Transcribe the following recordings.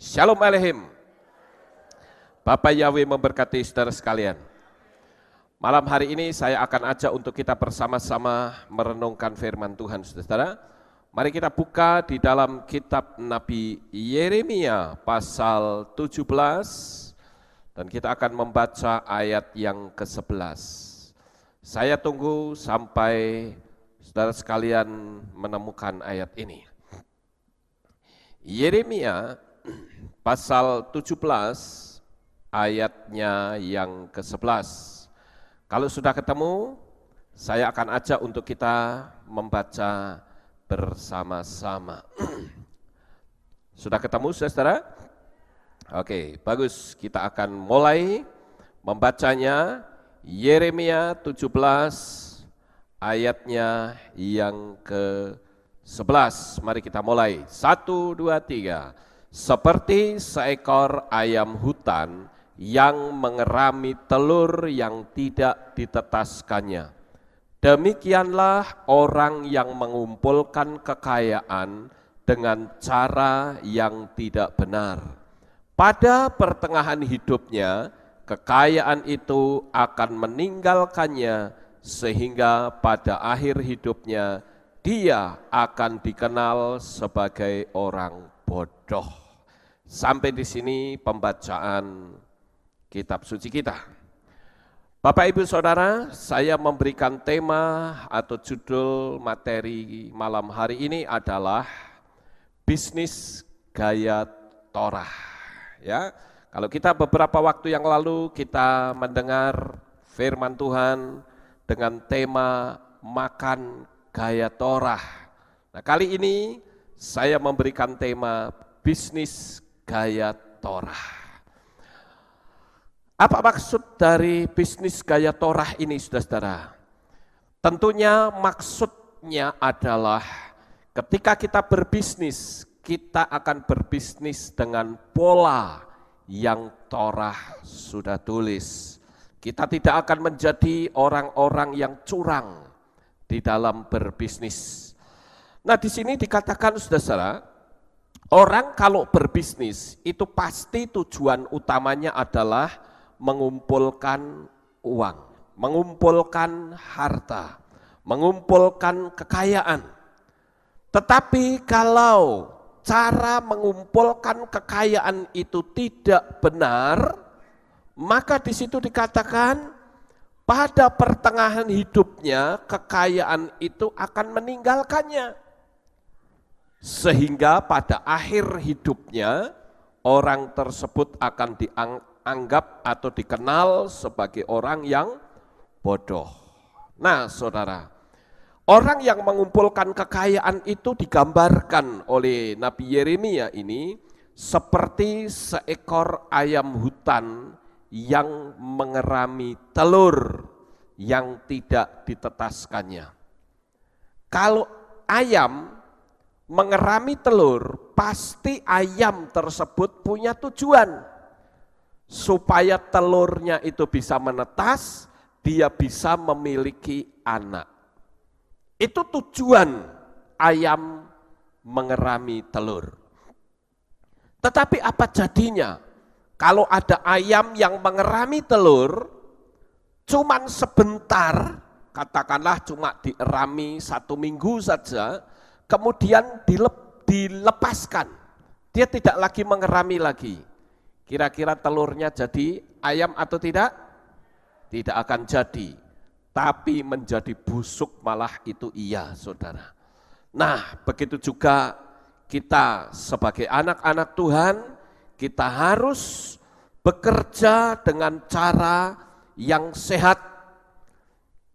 Shalom Aleihim. Bapak Yahweh memberkati saudara sekalian. Malam hari ini saya akan ajak untuk kita bersama-sama merenungkan firman Tuhan, saudara. Mari kita buka di dalam kitab Nabi Yeremia pasal 17 dan kita akan membaca ayat yang ke-11. Saya tunggu sampai saudara sekalian menemukan ayat ini. Yeremia pasal 17 ayatnya yang ke-11. Kalau sudah ketemu, saya akan ajak untuk kita membaca bersama-sama. Sudah ketemu, saudara? Oke, bagus. Kita akan mulai membacanya. Yeremia 17 ayatnya yang ke-11. Mari kita mulai. 1, 2, 3. Seperti seekor ayam hutan yang mengerami telur yang tidak ditetaskannya. Demikianlah orang yang mengumpulkan kekayaan dengan cara yang tidak benar. Pada pertengahan hidupnya, kekayaan itu akan meninggalkannya sehingga pada akhir hidupnya dia akan dikenal sebagai orang bodoh. Sampai di sini pembacaan kitab suci kita. Bapak Ibu Saudara, saya memberikan tema atau judul materi malam hari ini adalah bisnis gaya Torah. Ya, kalau kita beberapa waktu yang lalu kita mendengar firman Tuhan dengan tema makan gaya Torah. Nah, kali ini saya memberikan tema bisnis gaya Torah. Apa maksud dari bisnis gaya Torah ini, saudara-saudara? Tentunya maksudnya adalah ketika kita berbisnis, kita akan berbisnis dengan pola yang Torah sudah tulis. Kita tidak akan menjadi orang-orang yang curang di dalam berbisnis. Nah, di sini dikatakan, saudara-saudara, orang kalau berbisnis itu pasti tujuan utamanya adalah mengumpulkan uang, mengumpulkan harta, mengumpulkan kekayaan. Tetapi kalau cara mengumpulkan kekayaan itu tidak benar, maka di situ dikatakan pada pertengahan hidupnya kekayaan itu akan meninggalkannya. Sehingga pada akhir hidupnya orang tersebut akan dianggap atau dikenal sebagai orang yang bodoh. Nah, saudara, orang yang mengumpulkan kekayaan itu digambarkan oleh Nabi Yeremia ini seperti seekor ayam hutan yang mengerami telur yang tidak ditetaskannya. Kalau ayam mengerami telur, pasti ayam tersebut punya tujuan supaya telurnya itu bisa menetas, dia bisa memiliki anak. Itu tujuan ayam mengerami telur. Tetapi apa jadinya kalau ada ayam yang mengerami telur cuman sebentar, katakanlah cuma dierami 1 minggu saja, kemudian dilepaskan, dia tidak lagi mengerami lagi. Kira-kira telurnya jadi ayam atau tidak? Tidak akan jadi, tapi menjadi busuk malah itu iya, saudara. Nah, begitu juga kita sebagai anak-anak Tuhan, kita harus bekerja dengan cara yang sehat.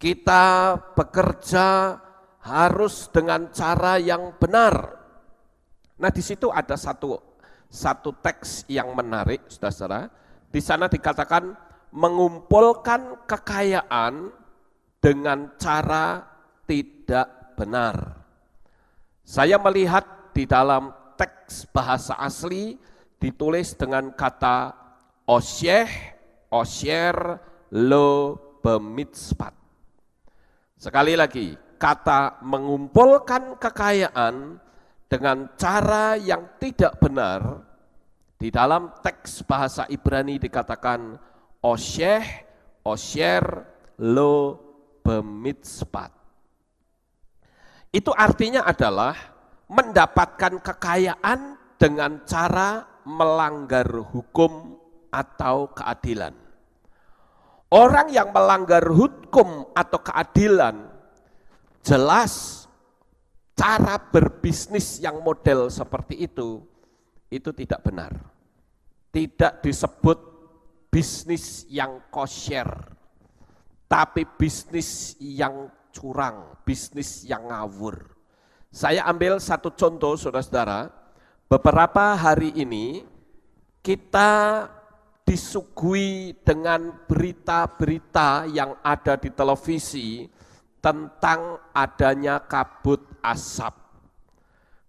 Kita bekerja harus dengan cara yang benar. Nah, di situ ada satu teks yang menarik, saudara-saudara. Di sana dikatakan mengumpulkan kekayaan dengan cara tidak benar. Saya melihat di dalam teks bahasa asli ditulis dengan kata osher lo bemitzpat. Sekali lagi, kata mengumpulkan kekayaan dengan cara yang tidak benar Di dalam teks bahasa Ibrani dikatakan osher lo bemitzpat. Itu artinya adalah mendapatkan kekayaan dengan cara melanggar hukum atau keadilan. Orang yang melanggar hukum atau keadilan, jelas cara berbisnis yang model seperti itu tidak benar. Tidak disebut bisnis yang kosher, tapi bisnis yang curang, bisnis yang ngawur. Saya ambil satu contoh, saudara-saudara. Beberapa hari ini kita disuguhi dengan berita-berita yang ada di televisi tentang adanya kabut asap.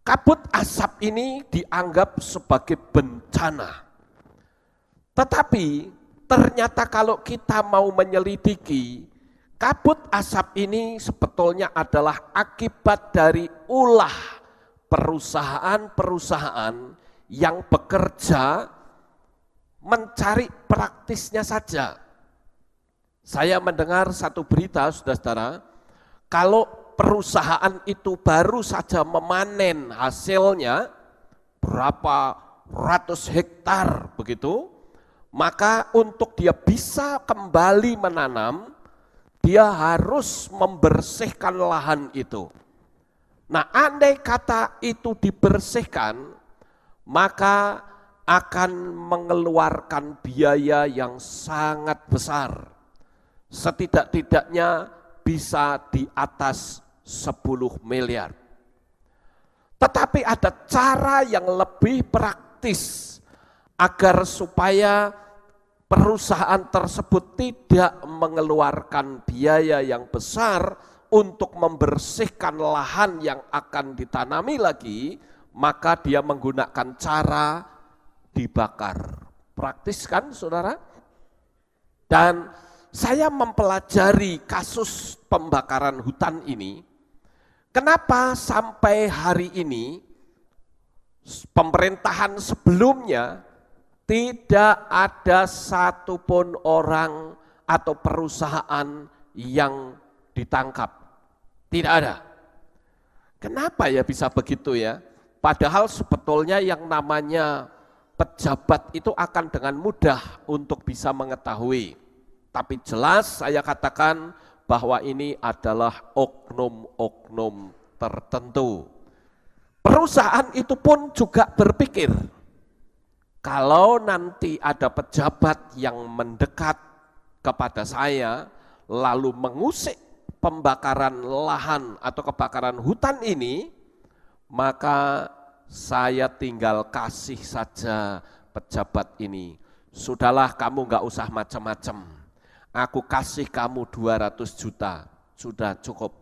Kabut asap ini dianggap sebagai bencana. Tetapi ternyata kalau kita mau menyelidiki, kabut asap ini sebetulnya adalah akibat dari ulah perusahaan-perusahaan yang bekerja mencari praktisnya saja. Saya mendengar satu berita, saudara-saudara, kalau perusahaan itu baru saja memanen hasilnya berapa ratus hektar begitu, maka untuk dia bisa kembali menanam, dia harus membersihkan lahan itu. Nah, andai kata itu dibersihkan, maka akan mengeluarkan biaya yang sangat besar. Setidak-tidaknya bisa di atas 10 miliar. Tetapi ada cara yang lebih praktis agar supaya perusahaan tersebut tidak mengeluarkan biaya yang besar untuk membersihkan lahan yang akan ditanami lagi, maka dia menggunakan cara dibakar. Praktis kan, saudara? Dan saya mempelajari kasus pembakaran hutan ini. Kenapa sampai hari ini pemerintahan sebelumnya tidak ada satupun orang atau perusahaan yang ditangkap? Tidak ada. Kenapa ya bisa begitu ya? Padahal sebetulnya yang namanya pejabat itu akan dengan mudah untuk bisa mengetahui. Tapi jelas saya katakan bahwa ini adalah oknum-oknum tertentu. Perusahaan itu pun juga berpikir, kalau nanti ada pejabat yang mendekat kepada saya, lalu mengusik pembakaran lahan atau kebakaran hutan ini, maka saya tinggal kasih saja pejabat ini. Sudahlah, kamu enggak usah macam-macam. Aku kasih kamu 200 juta, sudah cukup.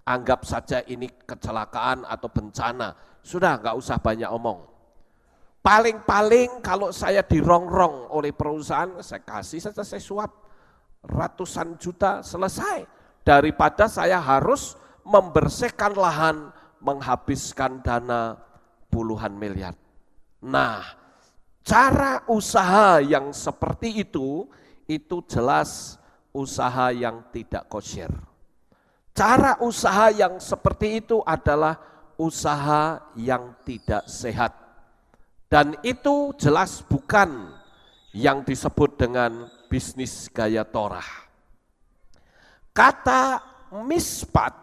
Anggap saja ini kecelakaan atau bencana, sudah enggak usah banyak omong. Paling-paling kalau saya dirongrong oleh perusahaan, saya kasih saja, saya suap ratusan juta, selesai. Daripada saya harus membersihkan lahan, menghabiskan dana puluhan miliar. Nah, cara usaha yang seperti itu jelas usaha yang tidak kosher. Cara usaha yang seperti itu adalah usaha yang tidak sehat. Dan itu jelas bukan yang disebut dengan bisnis gaya Torah. Kata mispat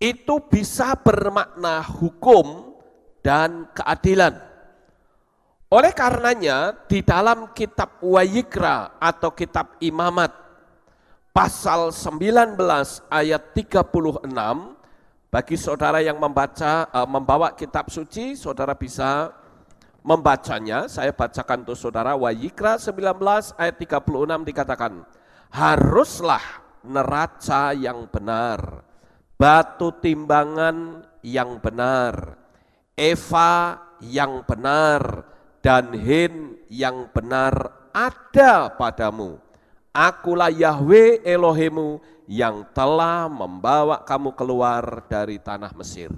itu bisa bermakna hukum dan keadilan. Oleh karenanya di dalam kitab Wayikra atau kitab Imamat pasal 19 ayat 36, bagi saudara yang membawa kitab suci, saudara bisa membacanya. Saya bacakan untuk saudara. Wayikra 19 ayat 36 dikatakan, haruslah neraca yang benar, batu timbangan yang benar, eva yang benar, dan hin yang benar ada padamu. Akulah Yahweh Elohemu yang telah membawa kamu keluar dari tanah Mesir.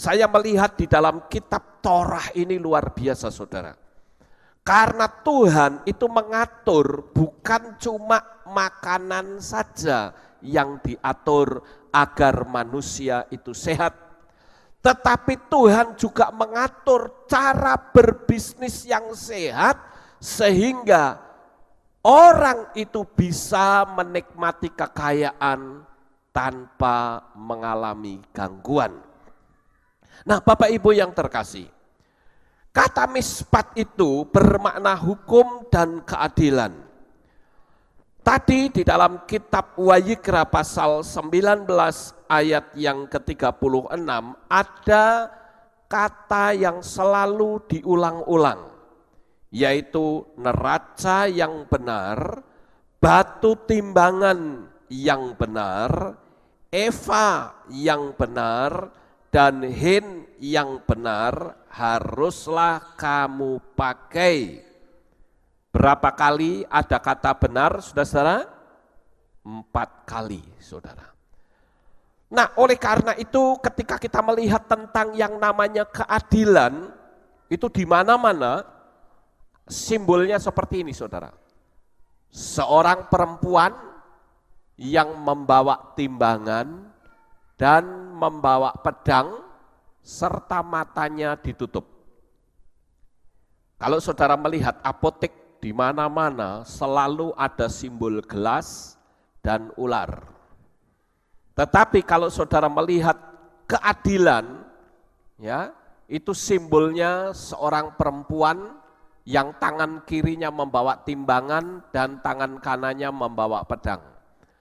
Saya melihat di dalam kitab Torah ini luar biasa saudara. Karena Tuhan itu mengatur bukan cuma makanan saja yang diatur agar manusia itu sehat. Tetapi Tuhan juga mengatur cara berbisnis yang sehat sehingga orang itu bisa menikmati kekayaan tanpa mengalami gangguan. Nah, Bapak Ibu yang terkasih, kata mispat itu bermakna hukum dan keadilan. Tadi di dalam kitab Wayikra pasal 19 ayat yang ke-36 ada kata yang selalu diulang-ulang, yaitu neraca yang benar, batu timbangan yang benar, eva yang benar, dan hin yang benar haruslah kamu pakai. Berapa kali ada kata benar, saudara? 4 kali, saudara. Nah, oleh karena itu ketika kita melihat tentang yang namanya keadilan, itu di mana-mana simbolnya seperti ini, saudara. Seorang perempuan yang membawa timbangan dan membawa pedang serta matanya ditutup. Kalau saudara melihat apotek di mana-mana selalu ada simbol gelas dan ular. Tetapi kalau saudara melihat keadilan, ya, itu simbolnya seorang perempuan yang tangan kirinya membawa timbangan dan tangan kanannya membawa pedang.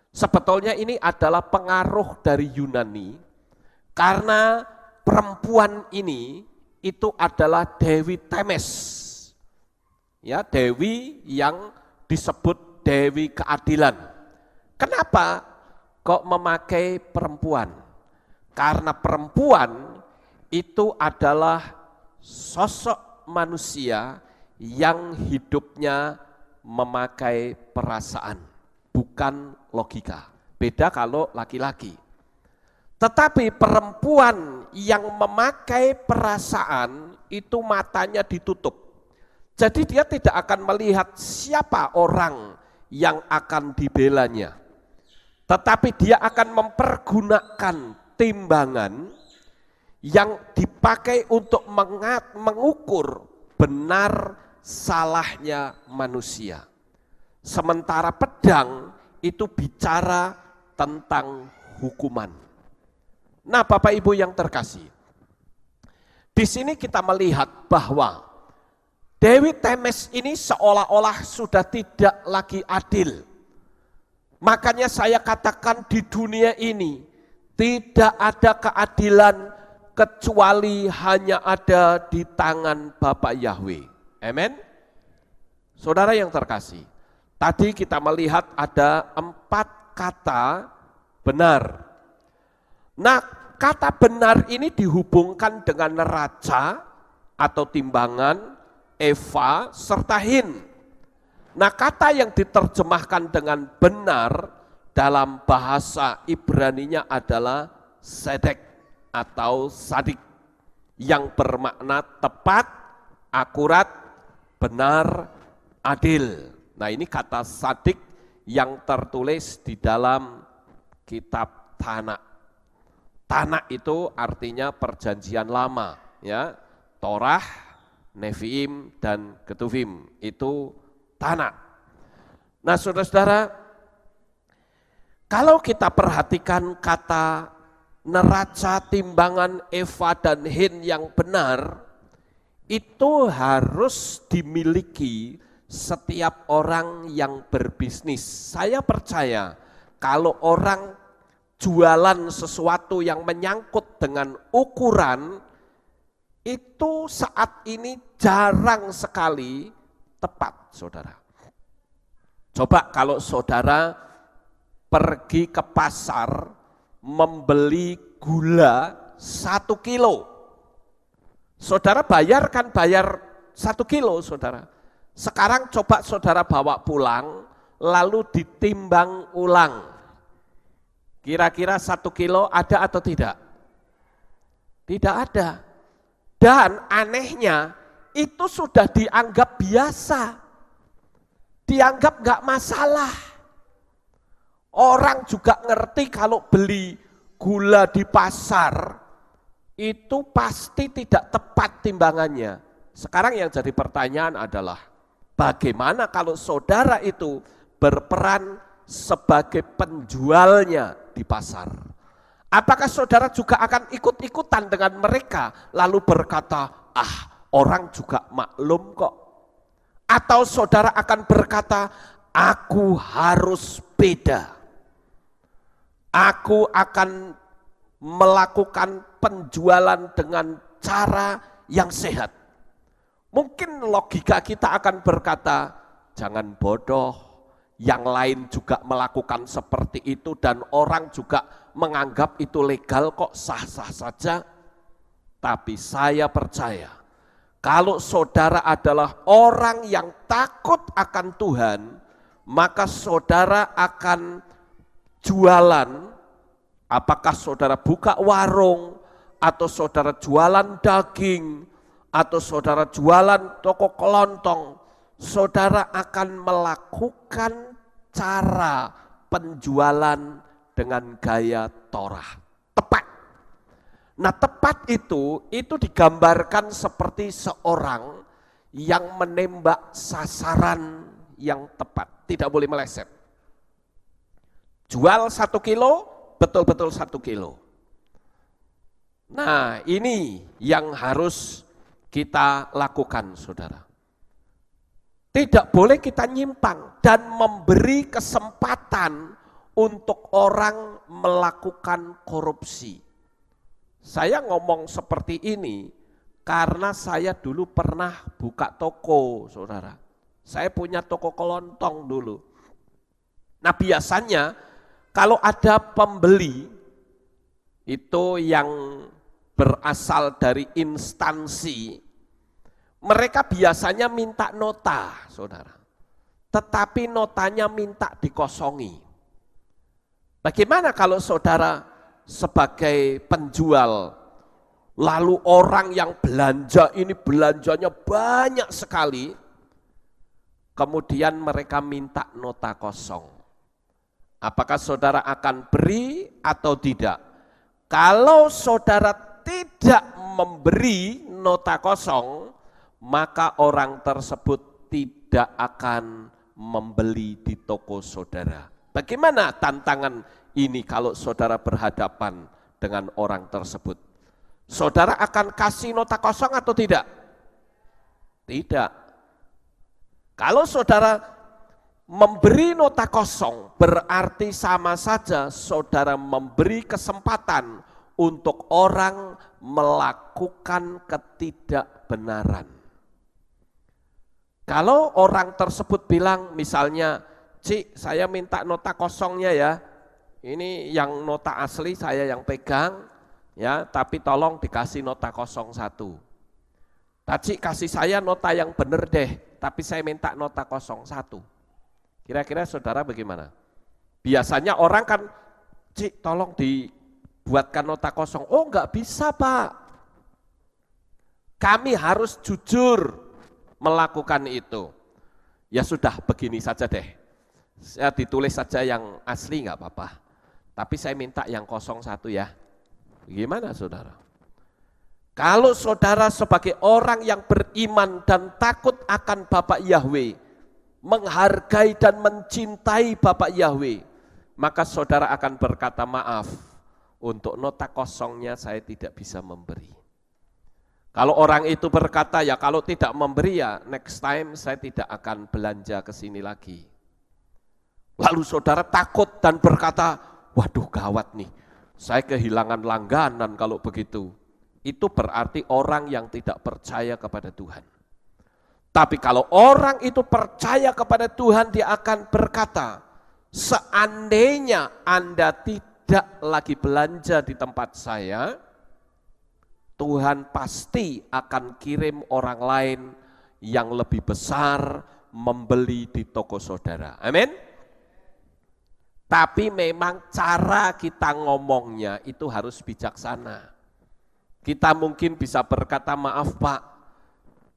Sebetulnya ini adalah pengaruh dari Yunani, karena perempuan ini itu adalah Dewi Themis, ya, dewi yang disebut Dewi Keadilan. Kenapa kok memakai perempuan? Karena perempuan itu adalah sosok manusia yang hidupnya memakai perasaan, bukan logika. Beda kalau laki-laki. Tetapi perempuan yang memakai perasaan itu matanya ditutup. Jadi dia tidak akan melihat siapa orang yang akan dibelanya. Tetapi dia akan mempergunakan timbangan yang dipakai untuk mengukur benar salahnya manusia. Sementara pedang itu bicara tentang hukuman. Nah, Bapak Ibu yang terkasih, di sini kita melihat bahwa Dewi Themis ini seolah-olah sudah tidak lagi adil. Makanya saya katakan di dunia ini tidak ada keadilan kecuali hanya ada di tangan Bapa Yahweh. Amin. Saudara yang terkasih, tadi kita melihat ada 4 kata benar. Nah, kata benar ini dihubungkan dengan neraca atau timbangan, eva, serta hin. Nah, kata yang diterjemahkan dengan benar dalam bahasa Ibraninya adalah sedek atau sadik, yang bermakna tepat, akurat, benar, adil. Nah, ini kata sadik yang tertulis di dalam kitab Tanakh. Tanakh itu artinya perjanjian lama, ya. Torah, Neviim, dan Ketuvim itu Tanakh. Nah, saudara-saudara, kalau kita perhatikan kata neraca, timbangan, eva, dan hin yang benar, itu harus dimiliki setiap orang yang berbisnis. Saya percaya kalau orang jualan sesuatu yang menyangkut dengan ukuran, itu saat ini jarang sekali tepat, saudara. Coba kalau saudara pergi ke pasar membeli gula 1 kilo, saudara bayar 1 kilo, saudara. Sekarang coba saudara bawa pulang, lalu ditimbang ulang. Kira-kira 1 kilo ada atau tidak? Tidak ada. Dan anehnya itu sudah dianggap biasa. Dianggap nggak masalah. Orang juga ngerti kalau beli gula di pasar itu pasti tidak tepat timbangannya. Sekarang yang jadi pertanyaan adalah bagaimana kalau saudara itu berperan sebagai penjualnya di pasar? Apakah saudara juga akan ikut-ikutan dengan mereka lalu berkata, orang juga maklum kok? Atau saudara akan berkata, aku harus beda. Aku akan melakukan penjualan dengan cara yang sehat. Mungkin logika kita akan berkata, jangan bodoh. Yang lain juga melakukan seperti itu dan orang juga menganggap itu legal kok, sah-sah saja. Tapi saya percaya, kalau saudara adalah orang yang takut akan Tuhan, maka saudara akan jualan, apakah saudara buka warung, atau saudara jualan daging, atau saudara jualan toko kelontong, saudara akan melakukan cara penjualan dengan gaya Torah. Tepat. Nah, tepat itu digambarkan seperti seorang yang menembak sasaran yang tepat. Tidak boleh meleset. Jual 1 kilo, betul-betul 1 kilo. Nah, ini yang harus kita lakukan, saudara. Tidak boleh kita nyimpang dan memberi kesempatan untuk orang melakukan korupsi. Saya ngomong seperti ini karena saya dulu pernah buka toko, saudara. Saya punya toko kelontong dulu. Nah, biasanya kalau ada pembeli itu yang berasal dari instansi, mereka biasanya minta nota, saudara. Tetapi notanya minta dikosongi. Bagaimana kalau saudara sebagai penjual, lalu orang yang belanja ini belanjanya banyak sekali, kemudian mereka minta nota kosong. Apakah saudara akan beri atau tidak? Kalau saudara tidak memberi nota kosong, maka orang tersebut tidak akan membeli di toko saudara. Bagaimana tantangan ini kalau saudara berhadapan dengan orang tersebut? Saudara akan kasih nota kosong atau tidak? Tidak. Kalau saudara memberi nota kosong, berarti sama saja saudara memberi kesempatan untuk orang melakukan ketidakbenaran. Kalau orang tersebut bilang misalnya, Cik, saya minta nota kosongnya ya, ini yang nota asli saya yang pegang, ya, tapi tolong dikasih nota 01. Cik, kasih saya nota yang benar deh, tapi saya minta nota 01. Kira-kira saudara bagaimana? Biasanya orang kan, Cik, tolong dibuatkan nota kosong. Oh, enggak bisa, Pak. Kami harus jujur melakukan itu. Ya sudah, begini saja deh. Saya ditulis saja yang asli enggak apa-apa. Tapi saya minta yang 01 ya. Gimana saudara? Kalau saudara sebagai orang yang beriman dan takut akan Bapak Yahweh, menghargai dan mencintai Bapak Yahweh, maka saudara akan berkata, maaf, untuk nota kosongnya saya tidak bisa memberi. Kalau orang itu berkata, ya kalau tidak memberi ya next time saya tidak akan belanja ke sini lagi. Lalu saudara takut dan berkata, waduh gawat nih, saya kehilangan langganan kalau begitu. Itu berarti orang yang tidak percaya kepada Tuhan. Tapi kalau orang itu percaya kepada Tuhan, dia akan berkata, seandainya Anda tidak lagi belanja di tempat saya, Tuhan pasti akan kirim orang lain yang lebih besar membeli di toko saudara. Amin. Tapi memang cara kita ngomongnya itu harus bijaksana. Kita mungkin bisa berkata, maaf Pak,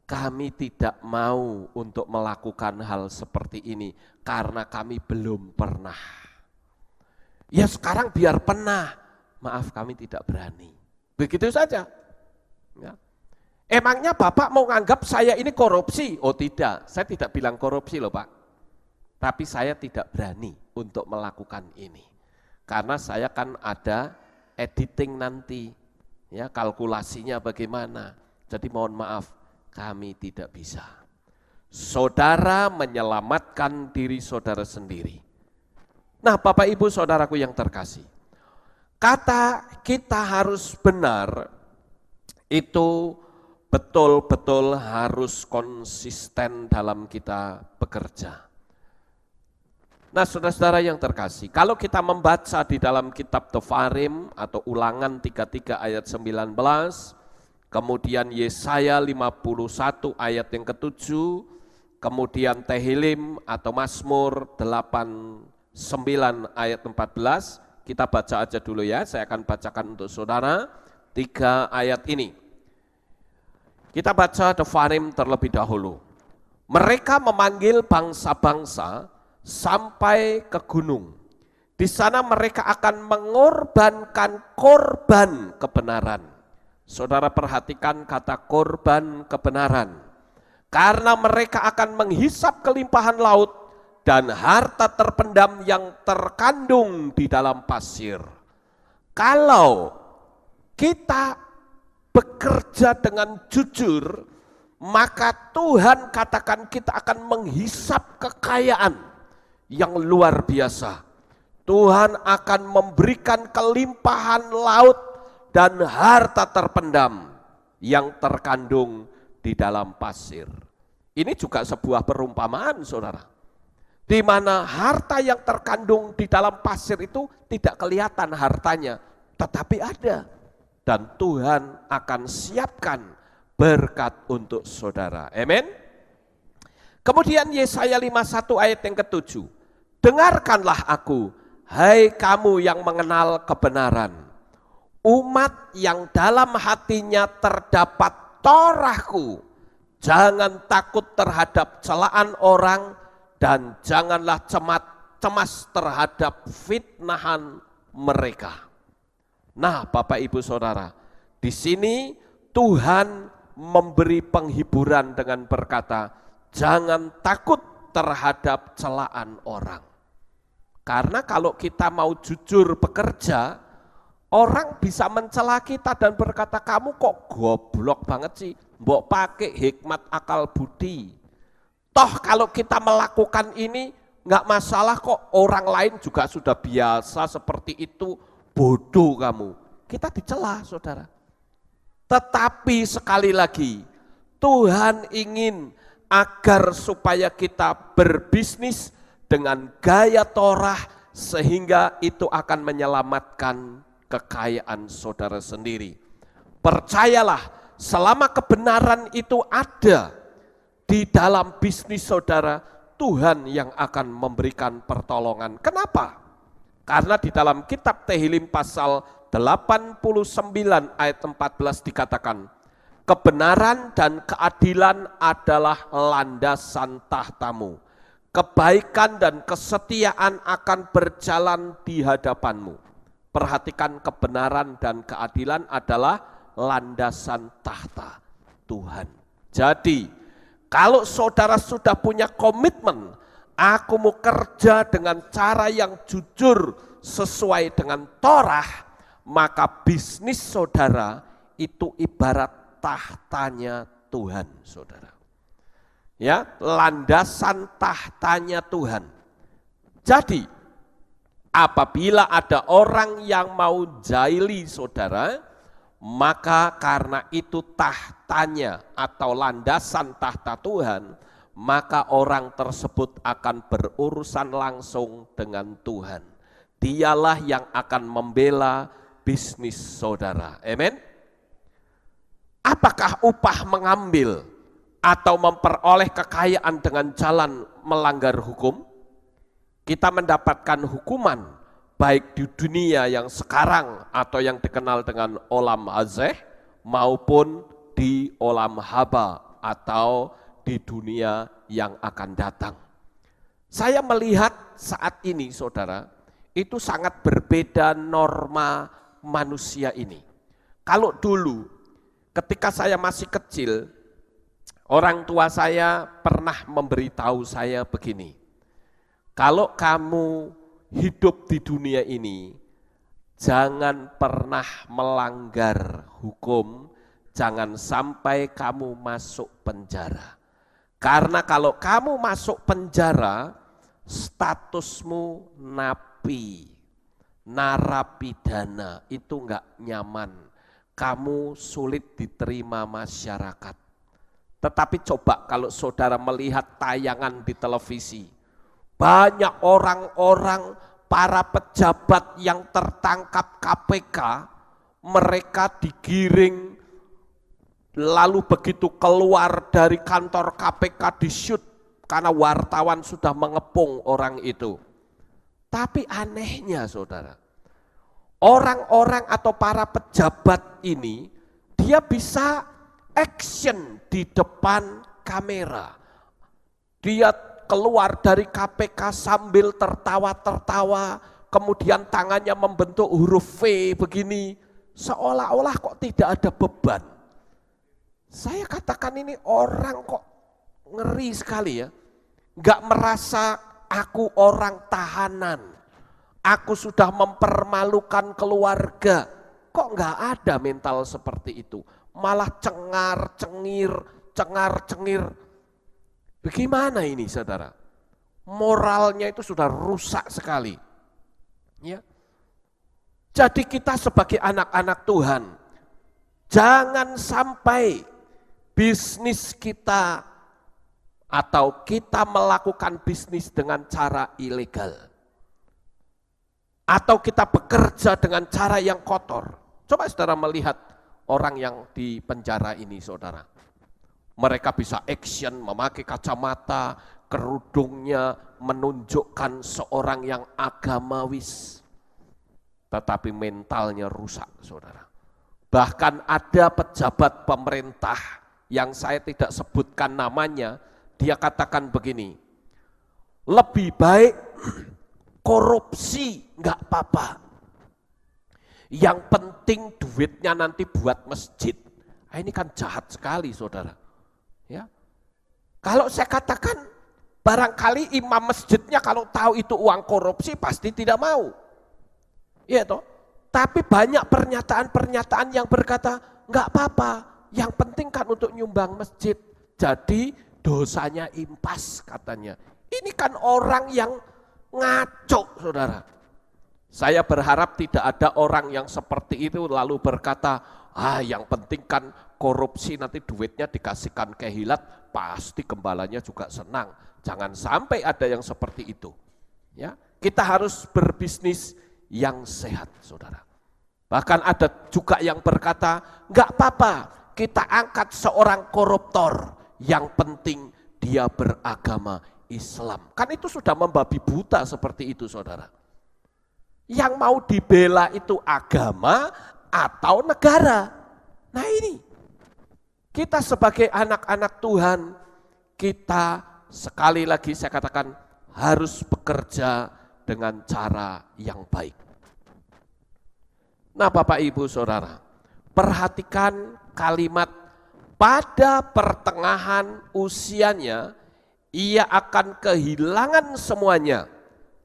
kami tidak mau untuk melakukan hal seperti ini karena kami belum pernah. Ya sekarang biar pernah, maaf kami tidak berani. Begitu saja. Ya. Emangnya Bapak mau nganggap saya ini korupsi? Oh tidak, saya tidak bilang korupsi loh Pak. Tapi saya tidak berani untuk melakukan ini. Karena saya kan ada editing nanti, ya kalkulasinya bagaimana. Jadi mohon maaf, kami tidak bisa. Saudara menyelamatkan diri saudara sendiri. Nah Bapak Ibu saudaraku yang terkasih, kata kita harus benar itu betul-betul harus konsisten dalam kita bekerja. Nah saudara-saudara yang terkasih, kalau kita membaca di dalam kitab Tofarim atau Ulangan 33 ayat 19, kemudian Yesaya 51 ayat yang ke-7, kemudian Tehillim atau Mazmur 89 ayat 14, kita baca aja dulu ya, saya akan bacakan untuk saudara 3 ayat ini. Kita baca Tofarim terlebih dahulu. Mereka memanggil bangsa-bangsa sampai ke gunung. Di sana mereka akan mengorbankan korban kebenaran. Saudara perhatikan kata korban kebenaran. Karena mereka akan menghisap kelimpahan laut dan harta terpendam yang terkandung di dalam pasir. Kalau kita bekerja dengan jujur, maka Tuhan katakan kita akan menghisap kekayaan yang luar biasa. Tuhan akan memberikan kelimpahan laut dan harta terpendam yang terkandung di dalam pasir. Ini juga sebuah perumpamaan saudara. Di mana harta yang terkandung di dalam pasir itu tidak kelihatan hartanya, tetapi ada. Dan Tuhan akan siapkan berkat untuk saudara. Amin. Kemudian Yesaya 51 ayat yang ke-7. Dengarkanlah aku, hai kamu yang mengenal kebenaran. Umat yang dalam hatinya terdapat Torahku. Jangan takut terhadap celaan orang dan janganlah cemas terhadap fitnahan mereka. Nah, Bapak Ibu Saudara, di sini Tuhan memberi penghiburan dengan berkata, jangan takut terhadap celaan orang. Karena kalau kita mau jujur bekerja, orang bisa mencela kita dan berkata, kamu kok goblok banget sih, mbok pakai hikmat akal budi. Toh kalau kita melakukan ini, nggak masalah kok, orang lain juga sudah biasa seperti itu. Bodoh kamu, kita dicela saudara. Tetapi sekali lagi, Tuhan ingin agar supaya kita berbisnis dengan gaya Torah sehingga itu akan menyelamatkan kekayaan saudara sendiri. Percayalah, selama kebenaran itu ada di dalam bisnis saudara, Tuhan yang akan memberikan pertolongan. Kenapa? Karena di dalam kitab Tehillim pasal 89 ayat 14 dikatakan, kebenaran dan keadilan adalah landasan tahtamu. Kebaikan dan kesetiaan akan berjalan di hadapanmu. Perhatikan, kebenaran dan keadilan adalah landasan tahta Tuhan. Jadi, kalau saudara sudah punya komitmen, aku mau kerja dengan cara yang jujur sesuai dengan Torah, maka bisnis saudara itu ibarat tahtanya Tuhan, saudara. Ya, landasan tahtanya Tuhan. Jadi, apabila ada orang yang mau jaili saudara, maka karena itu tahtanya atau landasan tahta Tuhan, maka orang tersebut akan berurusan langsung dengan Tuhan. Dialah yang akan membela bisnis saudara. Amin. Apakah upah mengambil atau memperoleh kekayaan dengan jalan melanggar hukum? Kita mendapatkan hukuman baik di dunia yang sekarang atau yang dikenal dengan olam hazeh maupun di olam haba atau di dunia yang akan datang. Saya melihat saat ini saudara, itu sangat berbeda norma manusia ini. Kalau dulu ketika saya masih kecil, orang tua saya pernah memberitahu saya begini, kalau kamu hidup di dunia ini, jangan pernah melanggar hukum, jangan sampai kamu masuk penjara. Karena kalau kamu masuk penjara, statusmu napi, narapidana, itu enggak nyaman. Kamu sulit diterima masyarakat. Tetapi coba kalau saudara melihat tayangan di televisi, banyak orang-orang, para pejabat yang tertangkap KPK, mereka digiring, lalu begitu keluar dari kantor KPK di-shoot, karena wartawan sudah mengepung orang itu. Tapi anehnya saudara, orang-orang atau para pejabat ini, dia bisa action di depan kamera. Dia keluar dari KPK sambil tertawa-tertawa, kemudian tangannya membentuk huruf V begini, seolah-olah kok tidak ada beban. Saya katakan ini orang kok ngeri sekali ya, nggak merasa aku orang tahanan, aku sudah mempermalukan keluarga, kok nggak ada mental seperti itu, malah cengar-cengir. Bagaimana ini saudara? Moralnya itu sudah rusak sekali. Ya. Jadi kita sebagai anak-anak Tuhan, jangan sampai bisnis kita atau kita melakukan bisnis dengan cara ilegal. Atau kita bekerja dengan cara yang kotor. Coba saudara melihat orang yang di penjara ini saudara. Mereka bisa action, memakai kacamata, kerudungnya menunjukkan seorang yang agamawis. Tetapi mentalnya rusak saudara. Bahkan ada pejabat pemerintah yang saya tidak sebutkan namanya, dia katakan begini, lebih baik korupsi nggak apa-apa. Yang penting duitnya nanti buat masjid. Nah, ini kan jahat sekali saudara. Ya. Kalau saya katakan barangkali imam masjidnya kalau tahu itu uang korupsi pasti tidak mau. Iya toh? Tapi banyak pernyataan-pernyataan yang berkata nggak apa-apa, yang penting kan untuk nyumbang masjid. Jadi dosanya impas katanya. Ini kan orang yang ngaco saudara. Saya berharap tidak ada orang yang seperti itu lalu berkata, yang penting kan korupsi nanti duitnya dikasihkan ke hilat, pasti gembalanya juga senang. Jangan sampai ada yang seperti itu. Ya, kita harus berbisnis yang sehat, saudara. Bahkan ada juga yang berkata, nggak apa-apa, kita angkat seorang koruptor, yang penting dia beragama Islam. Kan itu sudah membabi buta seperti itu, saudara. Yang mau dibela itu agama atau negara. Nah ini, kita sebagai anak-anak Tuhan, kita sekali lagi saya katakan harus bekerja dengan cara yang baik. Nah Bapak Ibu Saudara, perhatikan kalimat pada pertengahan usianya, ia akan kehilangan semuanya.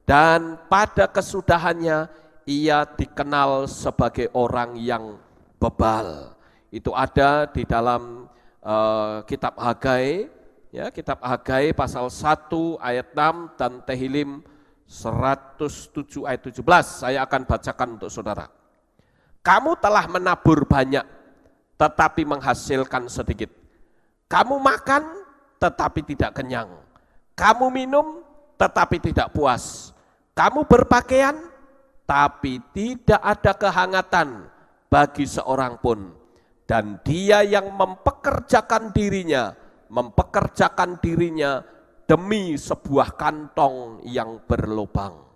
Dan pada kesudahannya ia dikenal sebagai orang yang bebal. Itu ada di dalam kitab Hagai, ya, kitab Hagai pasal 1 ayat 6 dan Tehillim 107 ayat 17. Saya akan bacakan untuk saudara. Kamu telah menabur banyak tetapi menghasilkan sedikit. Kamu makan tetapi tidak kenyang. Kamu minum tetapi tidak puas. Kamu berpakaian, tapi tidak ada kehangatan bagi seorang pun. Dan dia yang mempekerjakan dirinya demi sebuah kantong yang berlubang.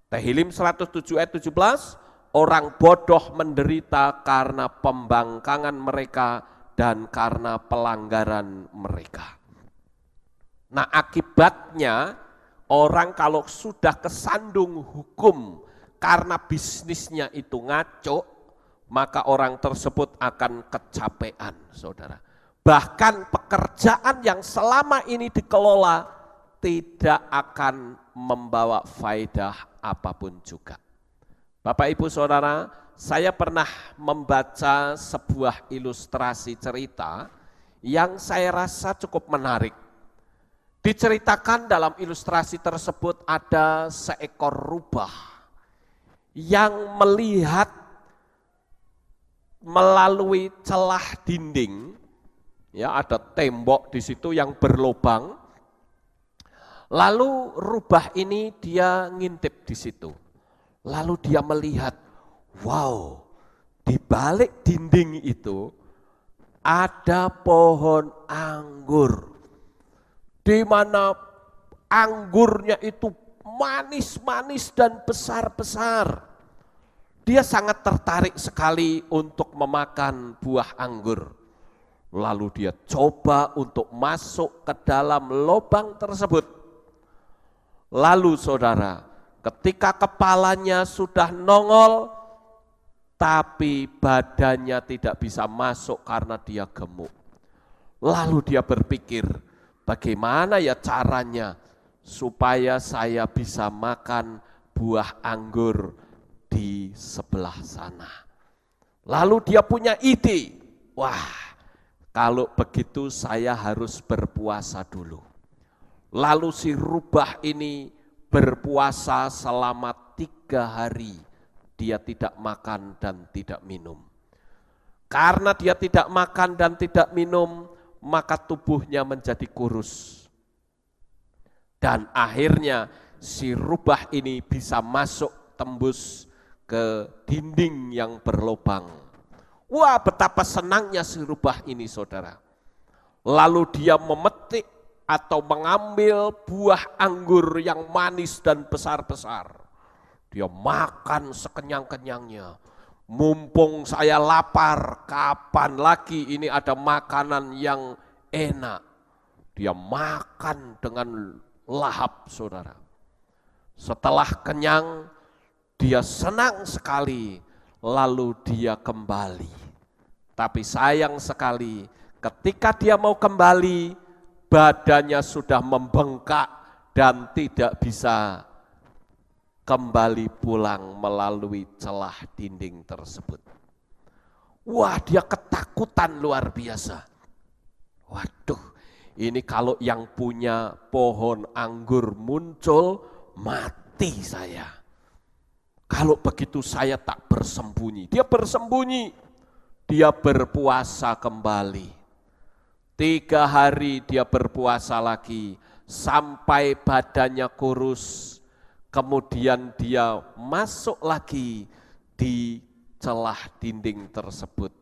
Tehillim 107 ayat 17, orang bodoh menderita karena pembangkangan mereka dan karena pelanggaran mereka. Nah, akibatnya orang kalau sudah kesandung hukum karena bisnisnya itu ngaco, maka orang tersebut akan kecapean, saudara. Bahkan pekerjaan yang selama ini dikelola tidak akan membawa faedah apapun juga. Bapak Ibu Saudara, saya pernah membaca sebuah ilustrasi cerita yang saya rasa cukup menarik. Diceritakan dalam ilustrasi tersebut ada seekor rubah yang melihat melalui celah dinding, ya ada tembok di situ yang berlubang. Lalu rubah ini dia ngintip di situ. Lalu dia melihat, wow, di balik dinding itu ada pohon anggur, di mana anggurnya itu manis-manis dan besar-besar. Dia sangat tertarik sekali untuk memakan buah anggur. Lalu dia coba untuk masuk ke dalam lubang tersebut. Lalu saudara, ketika kepalanya sudah nongol, tapi badannya tidak bisa masuk karena dia gemuk. Lalu dia berpikir, bagaimana ya caranya supaya saya bisa makan buah anggur di sebelah sana. Lalu dia punya ide, wah kalau begitu saya harus berpuasa dulu. Lalu si rubah ini berpuasa selama 3 hari, dia tidak makan dan tidak minum. Karena dia tidak makan dan tidak minum, maka tubuhnya menjadi kurus. Dan akhirnya si rubah ini bisa masuk tembus ke dinding yang berlubang. Wah, betapa senangnya si rubah ini, saudara. Lalu dia memetik atau mengambil buah anggur yang manis dan besar-besar. Dia makan sekenyang-kenyangnya. Mumpung saya lapar, kapan lagi ini ada makanan yang enak. Dia makan dengan lahap, saudara. Setelah kenyang, dia senang sekali, lalu dia kembali. Tapi sayang sekali, ketika dia mau kembali, badannya sudah membengkak dan tidak bisa kembali pulang melalui celah dinding tersebut. Wah, dia ketakutan luar biasa. Waduh, ini kalau yang punya pohon anggur muncul, mati saya. Kalau begitu saya tak bersembunyi. Dia bersembunyi, dia berpuasa kembali. 3 hari dia berpuasa lagi, sampai badannya kurus. Kemudian dia masuk lagi di celah dinding tersebut.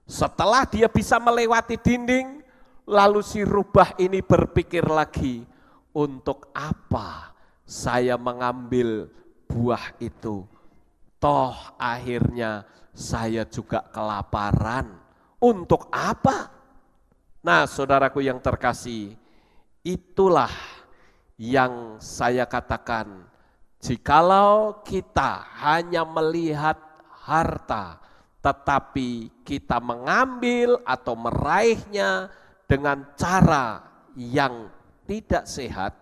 Setelah dia bisa melewati dinding, lalu si rubah ini berpikir lagi, untuk apa saya mengambil buah itu? Toh akhirnya saya juga kelaparan. Untuk apa? Nah, saudaraku yang terkasih, itulah yang saya katakan, jikalau kita hanya melihat harta, tetapi kita mengambil atau meraihnya dengan cara yang tidak sehat,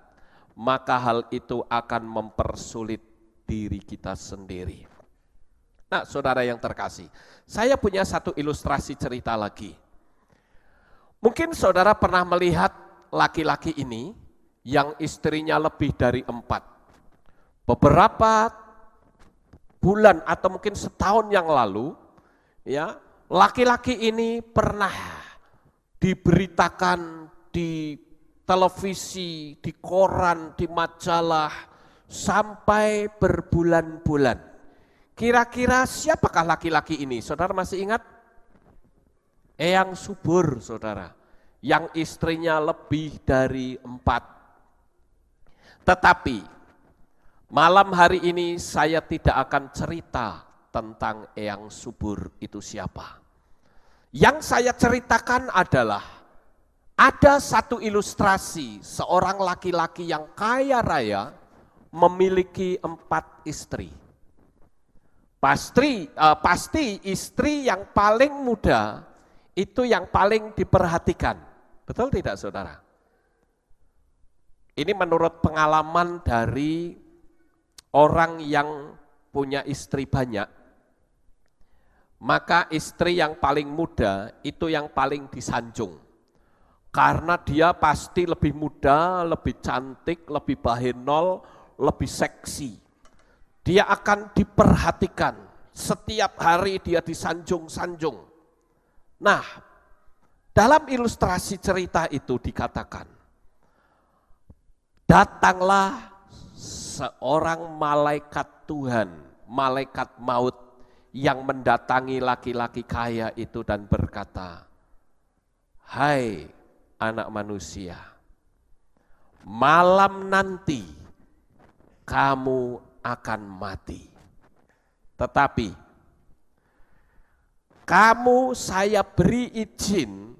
maka hal itu akan mempersulit diri kita sendiri. Nah, saudara yang terkasih, saya punya satu ilustrasi cerita lagi. Mungkin saudara pernah melihat laki-laki ini yang istrinya lebih dari 4. Beberapa bulan atau mungkin setahun yang lalu, ya, laki-laki ini pernah diberitakan di televisi, di koran, di majalah, sampai berbulan-bulan. Kira-kira siapakah laki-laki ini? Saudara masih ingat? Eyang Subur, saudara, yang istrinya lebih dari 4. Tetapi malam hari ini saya tidak akan cerita tentang Eyang Subur itu siapa. Yang saya ceritakan adalah ada satu ilustrasi seorang laki-laki yang kaya raya memiliki 4 istri. Pasti istri yang paling muda itu yang paling diperhatikan. Betul tidak saudara? Ini menurut pengalaman dari orang yang punya istri banyak, maka istri yang paling muda itu yang paling disanjung. Karena dia pasti lebih muda, lebih cantik, lebih bahenol, lebih seksi. Dia akan diperhatikan, setiap hari dia disanjung-sanjung. Nah, dalam ilustrasi cerita itu dikatakan, datanglah seorang malaikat Tuhan, malaikat maut yang mendatangi laki-laki kaya itu dan berkata, "Hai anak manusia, malam nanti kamu akan mati. Tetapi kamu saya beri izin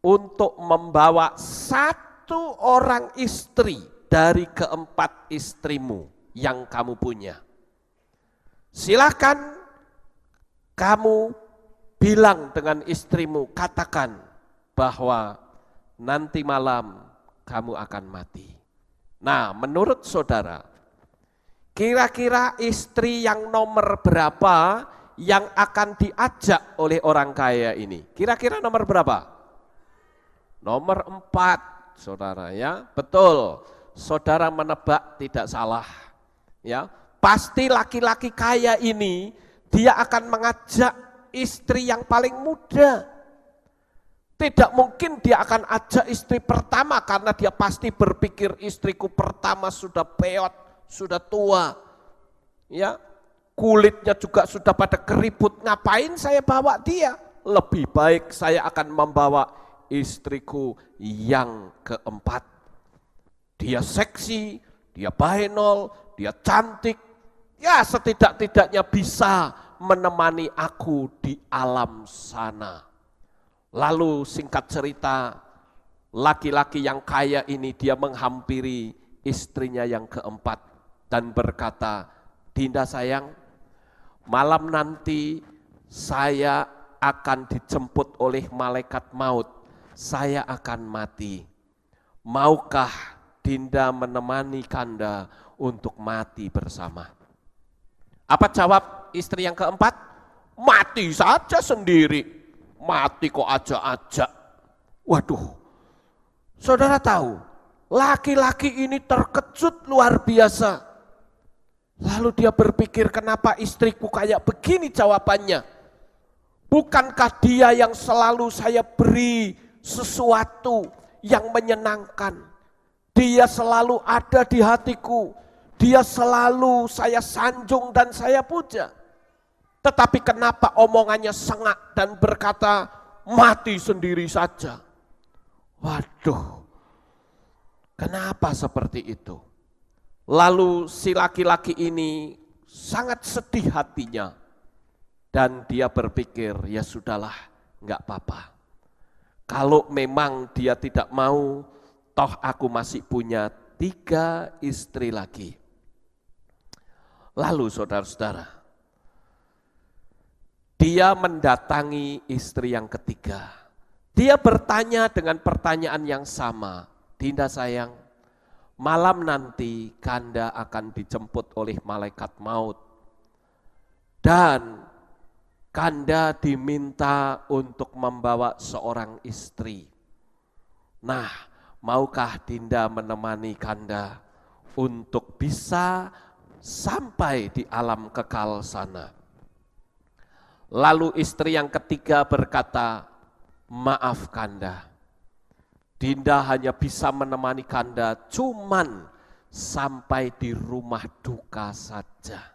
untuk membawa 1 orang istri dari ke-4 istrimu yang kamu punya. Silakan kamu bilang dengan istrimu, katakan bahwa nanti malam kamu akan mati." Nah, menurut saudara, kira-kira istri yang nomor berapa yang akan diajak oleh orang kaya ini? Kira-kira nomor berapa? Nomor 4, saudara ya. Betul, saudara menebak tidak salah. Ya, pasti laki-laki kaya ini dia akan mengajak istri yang paling muda. Tidak mungkin dia akan ajak istri pertama karena dia pasti berpikir istriku pertama sudah peot, sudah tua, ya, kulitnya juga sudah pada keriput, ngapain saya bawa dia? Lebih baik saya akan membawa istriku yang ke-4. Dia seksi, dia bahenol, dia cantik, ya setidak-tidaknya bisa menemani aku di alam sana. Lalu singkat cerita, laki-laki yang kaya ini dia menghampiri istrinya yang ke-4 dan berkata, "Dinda sayang, malam nanti saya akan dijemput oleh malaikat maut, saya akan mati. Maukah Dinda menemani Kanda untuk mati bersama?" Apa jawab istri yang ke-4? "Mati saja sendiri, mati kok ajak-ajak." Waduh, saudara tahu, laki-laki ini terkejut luar biasa. Lalu dia berpikir, kenapa istriku kayak begini jawabannya? Bukankah dia yang selalu saya beri sesuatu yang menyenangkan? Dia selalu ada di hatiku. Dia selalu saya sanjung dan saya puja. Tetapi kenapa omongannya sengak dan berkata, mati sendiri saja? Waduh, kenapa seperti itu? Lalu si laki-laki ini sangat sedih hatinya. Dan dia berpikir, ya sudahlah, enggak apa-apa. Kalau memang dia tidak mau, toh aku masih punya 3 istri lagi. Lalu saudara-saudara, dia mendatangi istri yang ketiga. Dia bertanya dengan pertanyaan yang sama, "Dinda sayang, malam nanti Kanda akan dijemput oleh malaikat maut. Dan Kanda diminta untuk membawa seorang istri. Nah, maukah Dinda menemani Kanda untuk bisa sampai di alam kekal sana?" Lalu istri yang ketiga berkata, "Maaf Kanda, Dinda hanya bisa menemani Kanda cuman sampai di rumah duka saja.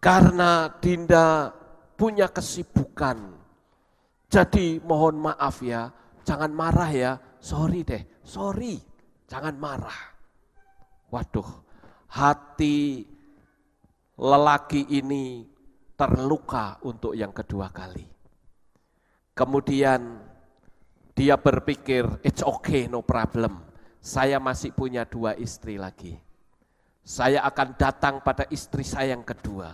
Karena Dinda punya kesibukan. Jadi mohon maaf ya, jangan marah ya, sorry deh, sorry, jangan marah." Waduh, hati lelaki ini terluka untuk yang kedua kali. Kemudian dia berpikir, it's okay, no problem. Saya masih punya 2 istri lagi. Saya akan datang pada istri saya yang kedua.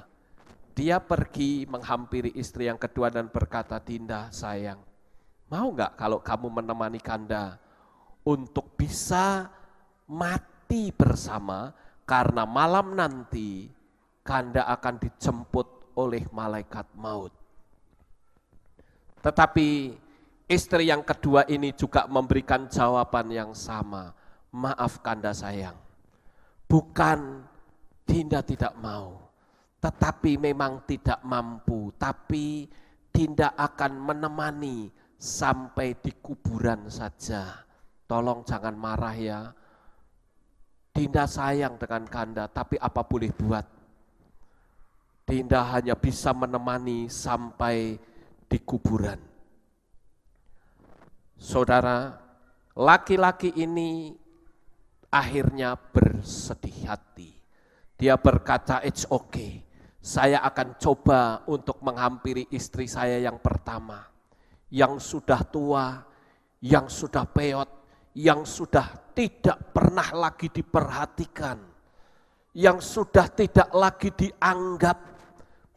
Dia pergi menghampiri istri yang kedua dan berkata, Dinda sayang, mau enggak kalau kamu menemani Kanda untuk bisa mati bersama, karena malam nanti Kanda akan dijemput oleh malaikat maut. Tetapi istri yang kedua ini juga memberikan jawaban yang sama. Maaf Kanda sayang, bukan Dinda tidak mau, tetapi memang tidak mampu. Tapi Dinda akan menemani sampai di kuburan saja. Tolong jangan marah ya. Dinda sayang dengan Kanda, tapi apa boleh buat. Dinda hanya bisa menemani sampai di kuburan. Saudara, laki-laki ini akhirnya bersedih hati. Dia berkata, it's okay, saya akan coba untuk menghampiri istri saya yang pertama, yang sudah tua, yang sudah peot, yang sudah tidak pernah lagi diperhatikan, yang sudah tidak lagi dianggap,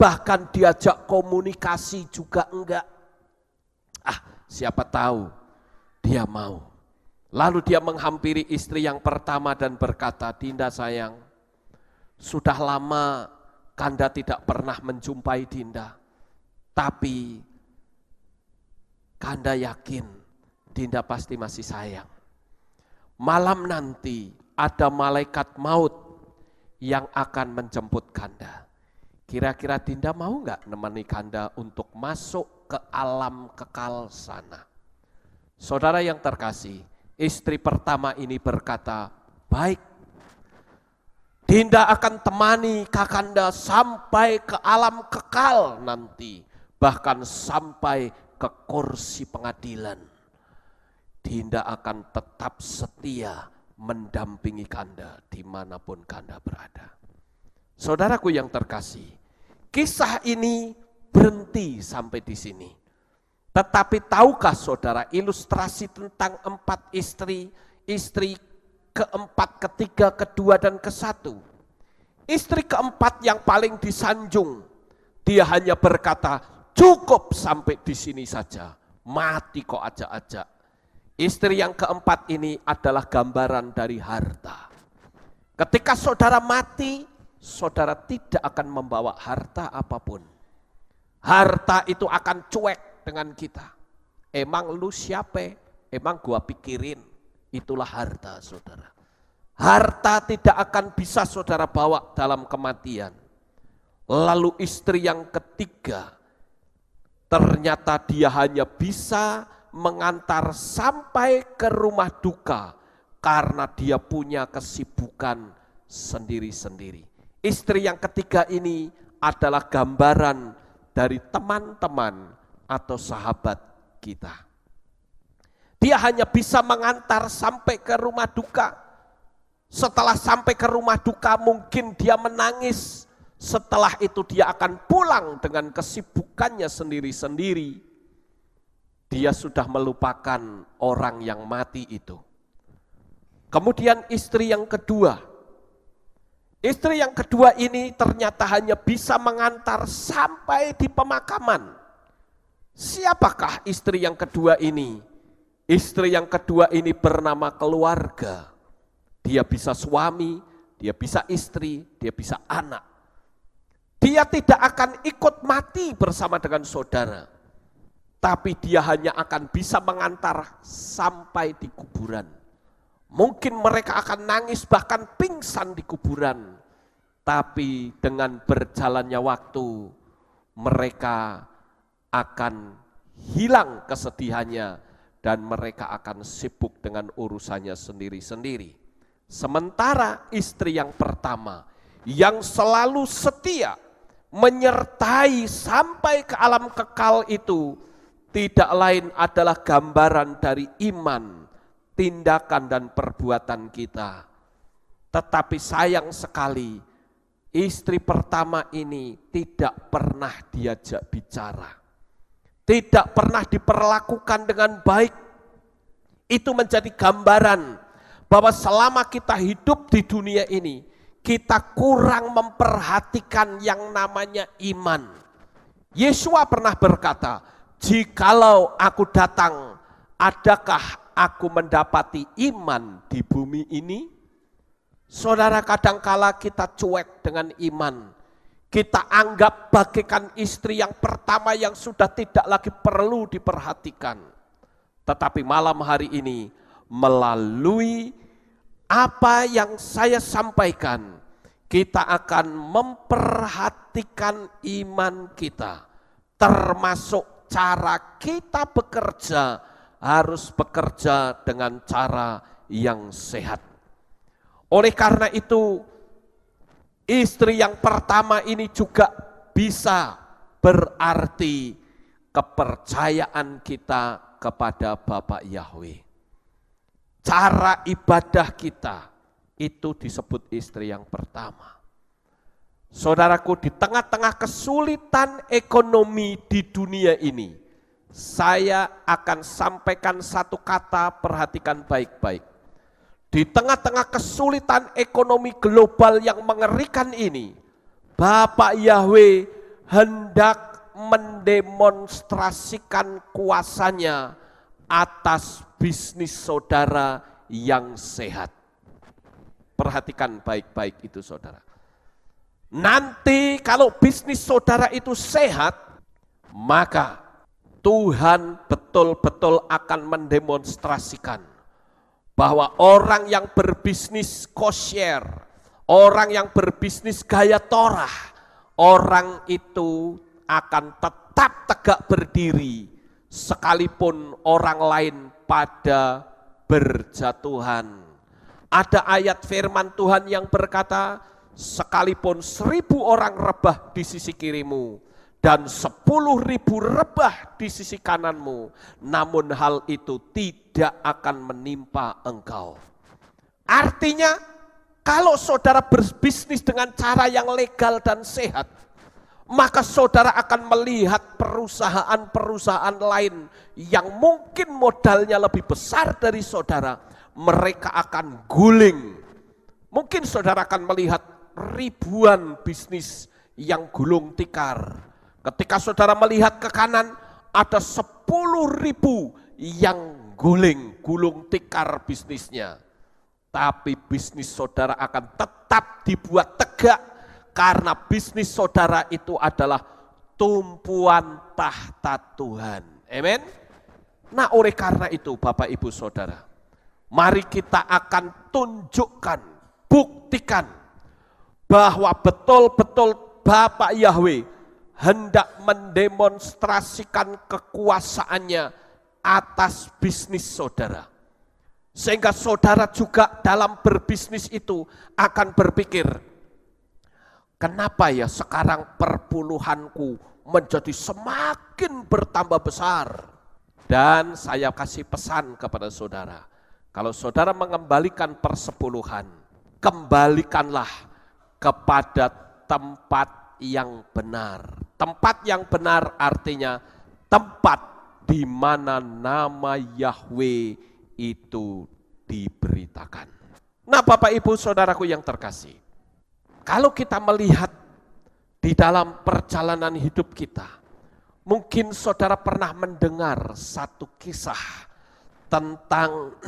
bahkan diajak komunikasi juga enggak. Siapa tahu dia mau. Lalu dia menghampiri istri yang pertama dan berkata, Dinda sayang, sudah lama Kanda tidak pernah menjumpai Dinda, tapi Kanda yakin Dinda pasti masih sayang. Malam nanti ada malaikat maut yang akan menjemput Kanda. Kira-kira Dinda mau enggak nemani Kanda untuk masuk ke alam kekal sana? Saudara yang terkasih, istri pertama ini berkata, baik, Dinda akan temani Kakanda sampai ke alam kekal nanti, bahkan sampai ke kursi pengadilan. Dinda akan tetap setia mendampingi Kanda dimanapun Kanda berada. Saudaraku yang terkasih, kisah ini berhenti sampai di sini. Tetapi tahukah saudara ilustrasi tentang 4 istri, istri keempat, ketiga, kedua, dan ke-1. Istri keempat yang paling disanjung, dia hanya berkata, cukup sampai di sini saja, mati kok ajak-ajak. Istri yang keempat ini adalah gambaran dari harta. Ketika saudara mati, saudara tidak akan membawa harta apapun. Harta itu akan cuek dengan kita. Emang lu siapa? Emang gua pikirin. Itulah harta saudara. Harta tidak akan bisa saudara bawa dalam kematian. Lalu istri yang ketiga, ternyata dia hanya bisa mengantar sampai ke rumah duka karena dia punya kesibukan sendiri-sendiri. Istri yang ketiga ini adalah gambaran dari teman-teman atau sahabat kita. Dia hanya bisa mengantar sampai ke rumah duka. Setelah sampai ke rumah duka mungkin dia menangis. Setelah itu dia akan pulang dengan kesibukannya sendiri-sendiri. Dia sudah melupakan orang yang mati itu. Kemudian istri yang kedua. Istri yang kedua ini ternyata hanya bisa mengantar sampai di pemakaman. Siapakah istri yang kedua ini? Istri yang kedua ini bernama keluarga. Dia bisa suami, dia bisa istri, dia bisa anak. Dia tidak akan ikut mati bersama dengan saudara. Tapi dia hanya akan bisa mengantar sampai di kuburan. Mungkin mereka akan nangis bahkan pingsan di kuburan. Tapi dengan berjalannya waktu, mereka akan hilang kesedihannya dan mereka akan sibuk dengan urusannya sendiri-sendiri. Sementara istri yang pertama yang selalu setia menyertai sampai ke alam kekal itu tidak lain adalah gambaran dari iman, tindakan dan perbuatan kita. Tetapi sayang sekali istri pertama ini tidak pernah diajak bicara, tidak pernah diperlakukan dengan baik. Itu menjadi gambaran bahwa selama kita hidup di dunia ini, kita kurang memperhatikan yang namanya iman. Yesua pernah berkata, jikalau aku datang, adakah aku mendapati iman di bumi ini? Saudara, kadangkala kita cuek dengan iman. Kita anggap bagaikan istri yang pertama yang sudah tidak lagi perlu diperhatikan. Tetapi malam hari ini, melalui apa yang saya sampaikan, kita akan memperhatikan iman kita. Termasuk cara kita bekerja, harus bekerja dengan cara yang sehat. Oleh karena itu, istri yang pertama ini juga bisa berarti kepercayaan kita kepada Bapa Yahweh. Cara ibadah kita itu disebut istri yang pertama. Saudaraku, di tengah-tengah kesulitan ekonomi di dunia ini, saya akan sampaikan satu kata, perhatikan baik-baik. Di tengah-tengah kesulitan ekonomi global yang mengerikan ini, Bapa Yahweh hendak mendemonstrasikan kuasanya atas bisnis saudara yang sehat. Perhatikan baik-baik itu saudara. Nanti kalau bisnis saudara itu sehat, maka Tuhan betul-betul akan mendemonstrasikan bahwa orang yang berbisnis kosher, orang yang berbisnis gaya Torah, orang itu akan tetap tegak berdiri sekalipun orang lain pada berjatuhan. Ada ayat firman Tuhan yang berkata, sekalipun 1.000 orang rebah di sisi kirimu dan 10.000 rebah di sisi kananmu, namun hal itu tidak akan menimpa engkau. Artinya, kalau saudara berbisnis dengan cara yang legal dan sehat, maka saudara akan melihat perusahaan-perusahaan lain yang mungkin modalnya lebih besar dari saudara, mereka akan guling. Mungkin saudara akan melihat ribuan bisnis yang gulung tikar. Ketika saudara melihat ke kanan, ada 10.000 yang gulung tikar bisnisnya. Tapi bisnis saudara akan tetap dibuat tegak, karena bisnis saudara itu adalah tumpuan tahta Tuhan. Amin. Nah, oleh karena itu Bapak Ibu Saudara, mari kita akan tunjukkan, buktikan bahwa betul-betul Bapak Yahweh hendak mendemonstrasikan kekuasaannya atas bisnis saudara. Sehingga saudara juga dalam berbisnis itu akan berpikir, kenapa ya sekarang perpuluhanku menjadi semakin bertambah besar? Dan saya kasih pesan kepada saudara, kalau saudara mengembalikan persepuluhan, kembalikanlah kepada tempat yang benar. Tempat yang benar artinya tempat di mana nama Yahweh itu diberitakan. Nah, Bapak Ibu Saudaraku yang terkasih, kalau kita melihat di dalam perjalanan hidup kita, mungkin saudara pernah mendengar satu kisah tentang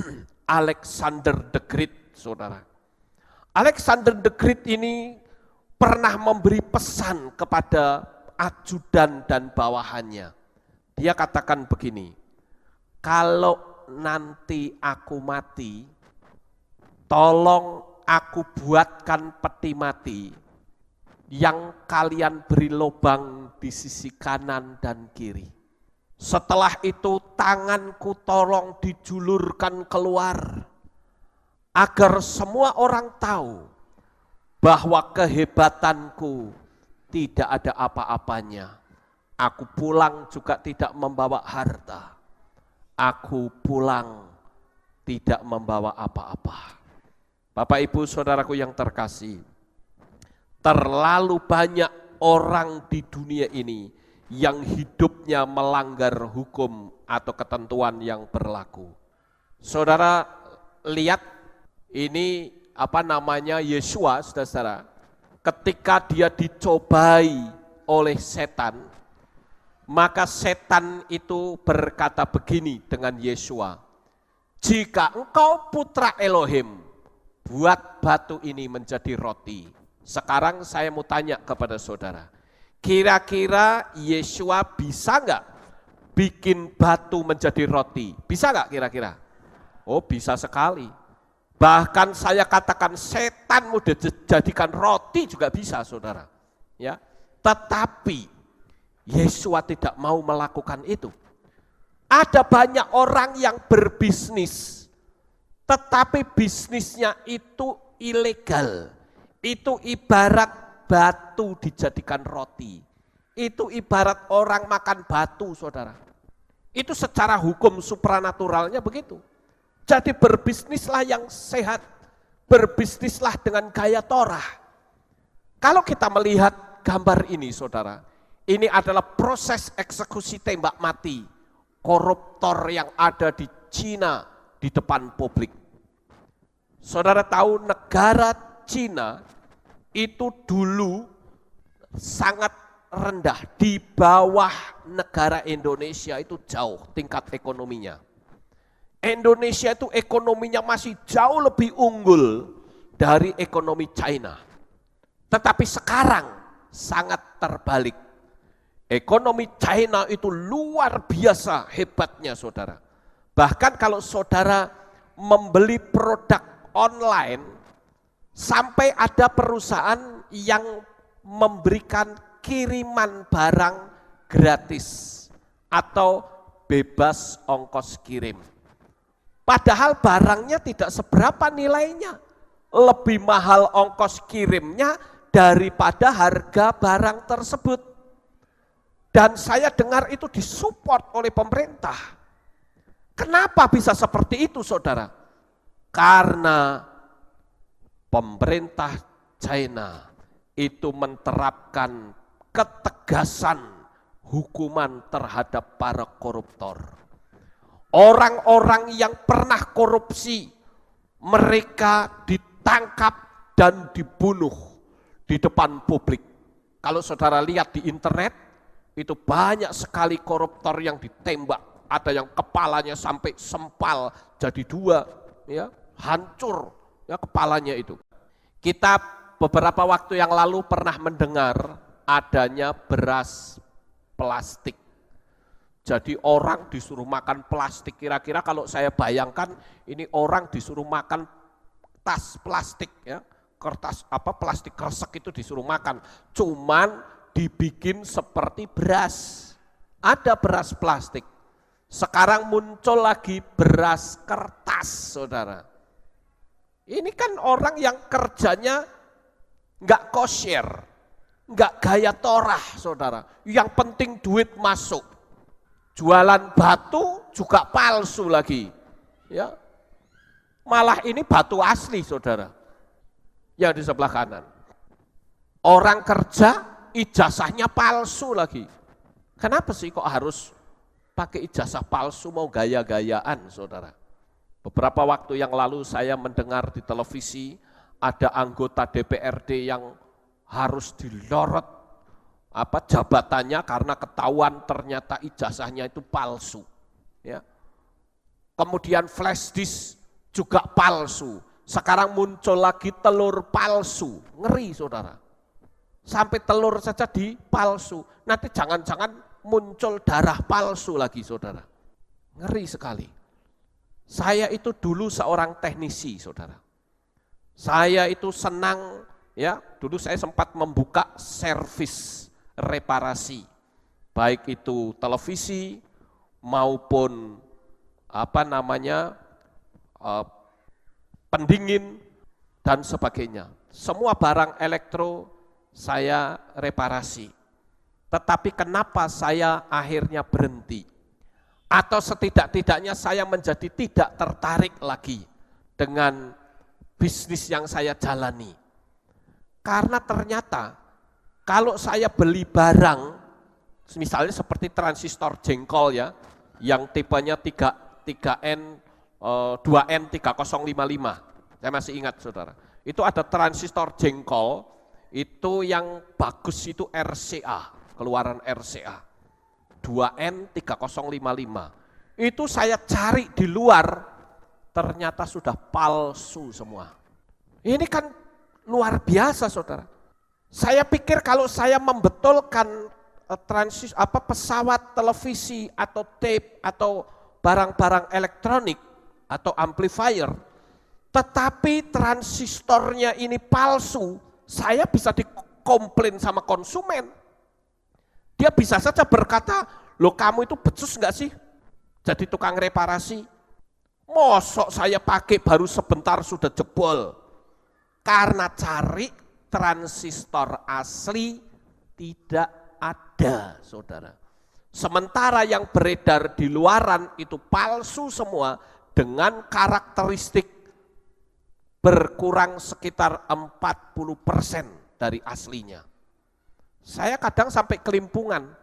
Alexander the Great, saudara. Alexander the Great ini pernah memberi pesan kepada ajudan dan bawahannya. Dia katakan begini, kalau nanti aku mati, tolong aku buatkan peti mati yang kalian beri lubang di sisi kanan dan kiri. Setelah itu tanganku tolong dijulurkan keluar, agar semua orang tahu bahwa kehebatanku tidak ada apa-apanya. Aku pulang juga tidak membawa harta. Aku pulang tidak membawa apa-apa. Bapak Ibu Saudaraku yang terkasih, Terlalu banyak orang di dunia ini yang hidupnya melanggar hukum atau ketentuan yang berlaku. Saudara lihat ini Yesua, saudara, ketika dia dicobai oleh setan, maka setan itu berkata begini dengan Yesua, jika engkau putra Elohim, buat batu ini menjadi roti. Sekarang saya mau tanya kepada saudara, kira-kira Yesua bisa nggak bikin batu menjadi roti? Bisa nggak kira-kira? Oh, bisa sekali. Bahkan saya katakan setan mau dijadikan roti juga bisa, saudara. Ya, tetapi Yesua tidak mau melakukan itu. Ada banyak orang yang berbisnis, tetapi bisnisnya itu ilegal. Itu ibarat batu dijadikan roti. Itu ibarat orang makan batu, saudara. Itu secara hukum supranaturalnya begitu. Jadi berbisnislah yang sehat, berbisnislah dengan gaya Torah. Kalau kita melihat gambar ini, saudara, ini adalah proses eksekusi tembak mati koruptor yang ada di Cina di depan publik. Saudara tahu negara Cina itu dulu sangat rendah, di bawah negara Indonesia itu jauh tingkat ekonominya. Indonesia itu ekonominya masih jauh lebih unggul dari ekonomi China. Tetapi sekarang sangat terbalik. Ekonomi China itu luar biasa hebatnya, saudara. Bahkan kalau saudara membeli produk online, sampai ada perusahaan yang memberikan kiriman barang gratis atau bebas ongkos kirim. Padahal barangnya tidak seberapa nilainya, lebih mahal ongkos kirimnya daripada harga barang tersebut. Dan saya dengar itu disupport oleh pemerintah. Kenapa bisa seperti itu, saudara? Karena pemerintah China itu menerapkan ketegasan hukuman terhadap para koruptor. Orang-orang yang pernah korupsi, mereka ditangkap dan dibunuh di depan publik. Kalau saudara lihat di internet, itu banyak sekali koruptor yang ditembak. Ada yang kepalanya sampai sempal jadi dua, ya, hancur ya kepalanya itu. Kita beberapa waktu yang lalu pernah mendengar adanya beras plastik. Jadi orang disuruh makan plastik, kira-kira kalau saya bayangkan ini orang disuruh makan tas plastik, ya, kertas plastik kresek itu disuruh makan, cuman dibikin seperti beras. Ada beras plastik. Sekarang muncul lagi beras kertas, saudara. Ini kan orang yang kerjanya nggak kosher, nggak gaya Torah, saudara. Yang penting duit masuk. Jualan batu juga palsu lagi, ya. Malah ini batu asli, saudara. Yang di sebelah kanan. Orang kerja ijazahnya palsu lagi. Kenapa sih kok harus pakai ijazah palsu, mau gaya-gayaan, saudara? Beberapa waktu yang lalu saya mendengar di televisi ada anggota DPRD yang harus dilorot jabatannya karena ketahuan ternyata ijazahnya itu palsu, ya. Kemudian flash disk juga palsu. Sekarang muncul lagi telur palsu, ngeri, saudara. Sampai telur saja dipalsu. Nanti jangan-jangan muncul darah palsu lagi, saudara. Ngeri sekali. Saya itu dulu seorang teknisi, saudara. Saya itu senang, ya. Dulu saya sempat membuka servis reparasi, baik itu televisi maupun pendingin dan sebagainya. Semua barang elektro saya reparasi. Tetapi kenapa saya akhirnya berhenti? Atau setidak-tidaknya saya menjadi tidak tertarik lagi dengan bisnis yang saya jalani. Karena ternyata kalau saya beli barang, misalnya seperti transistor jengkol ya, yang tipenya 3N 2N3055, saya masih ingat saudara. Itu ada transistor jengkol, itu yang bagus itu RCA, keluaran RCA, 2N3055. Itu saya cari di luar, ternyata sudah palsu semua. Ini kan luar biasa saudara. Saya pikir kalau saya membetulkan pesawat televisi atau tape atau barang-barang elektronik atau amplifier, tetapi transistornya ini palsu, saya bisa dikomplain sama konsumen. Dia bisa saja berkata, loh kamu itu becus enggak sih jadi tukang reparasi? Mosok saya pakai baru sebentar sudah jebol. Karena cari transistor asli tidak ada, saudara. Sementara yang beredar di luaran itu palsu semua dengan karakteristik berkurang sekitar 40% dari aslinya. Saya kadang sampai kelimpungan.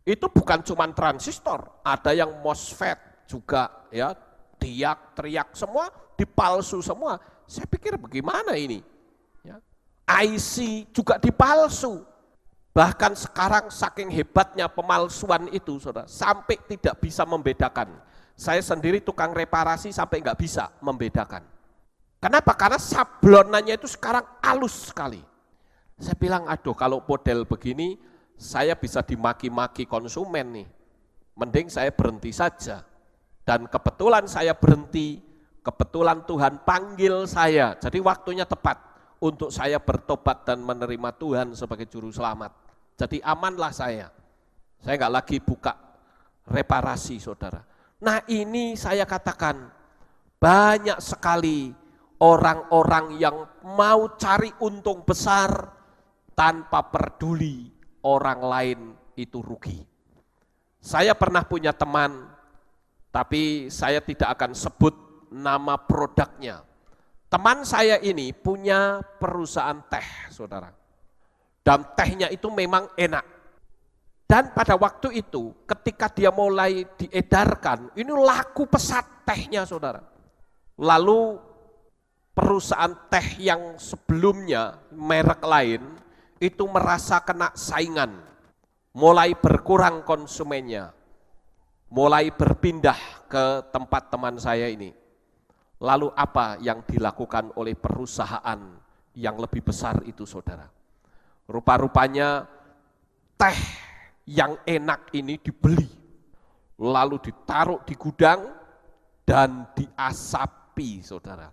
Itu bukan cuma transistor, ada yang MOSFET juga ya, diak, teriak semua dipalsu semua. Saya pikir bagaimana ini? Ya. IC juga dipalsu. Bahkan sekarang saking hebatnya pemalsuan itu, saudara, sampai tidak bisa membedakan. Saya sendiri tukang reparasi sampai nggak bisa membedakan. Kenapa? Karena sablonannya itu sekarang halus sekali. Saya bilang, aduh kalau model begini, saya bisa dimaki-maki konsumen nih. Mending saya berhenti saja. Dan kebetulan saya berhenti, kebetulan Tuhan panggil saya. Jadi waktunya tepat untuk saya bertobat dan menerima Tuhan sebagai juru selamat. Jadi amanlah saya. Saya nggak lagi buka reparasi, saudara. Nah ini saya katakan, banyak sekali orang-orang yang mau cari untung besar tanpa peduli orang lain itu rugi. Saya pernah punya teman, tapi saya tidak akan sebut nama produknya. Teman saya ini punya perusahaan teh, saudara. Dan tehnya itu memang enak. Dan pada waktu itu, ketika dia mulai diedarkan, ini laku pesat tehnya, saudara. Lalu perusahaan teh yang sebelumnya, merek lain, itu merasa kena saingan. Mulai berkurang konsumennya. Mulai berpindah ke tempat teman saya ini. Lalu apa yang dilakukan oleh perusahaan yang lebih besar itu, saudara? Rupa-rupanya teh yang enak ini dibeli, lalu ditaruh di gudang dan diasapi, saudara.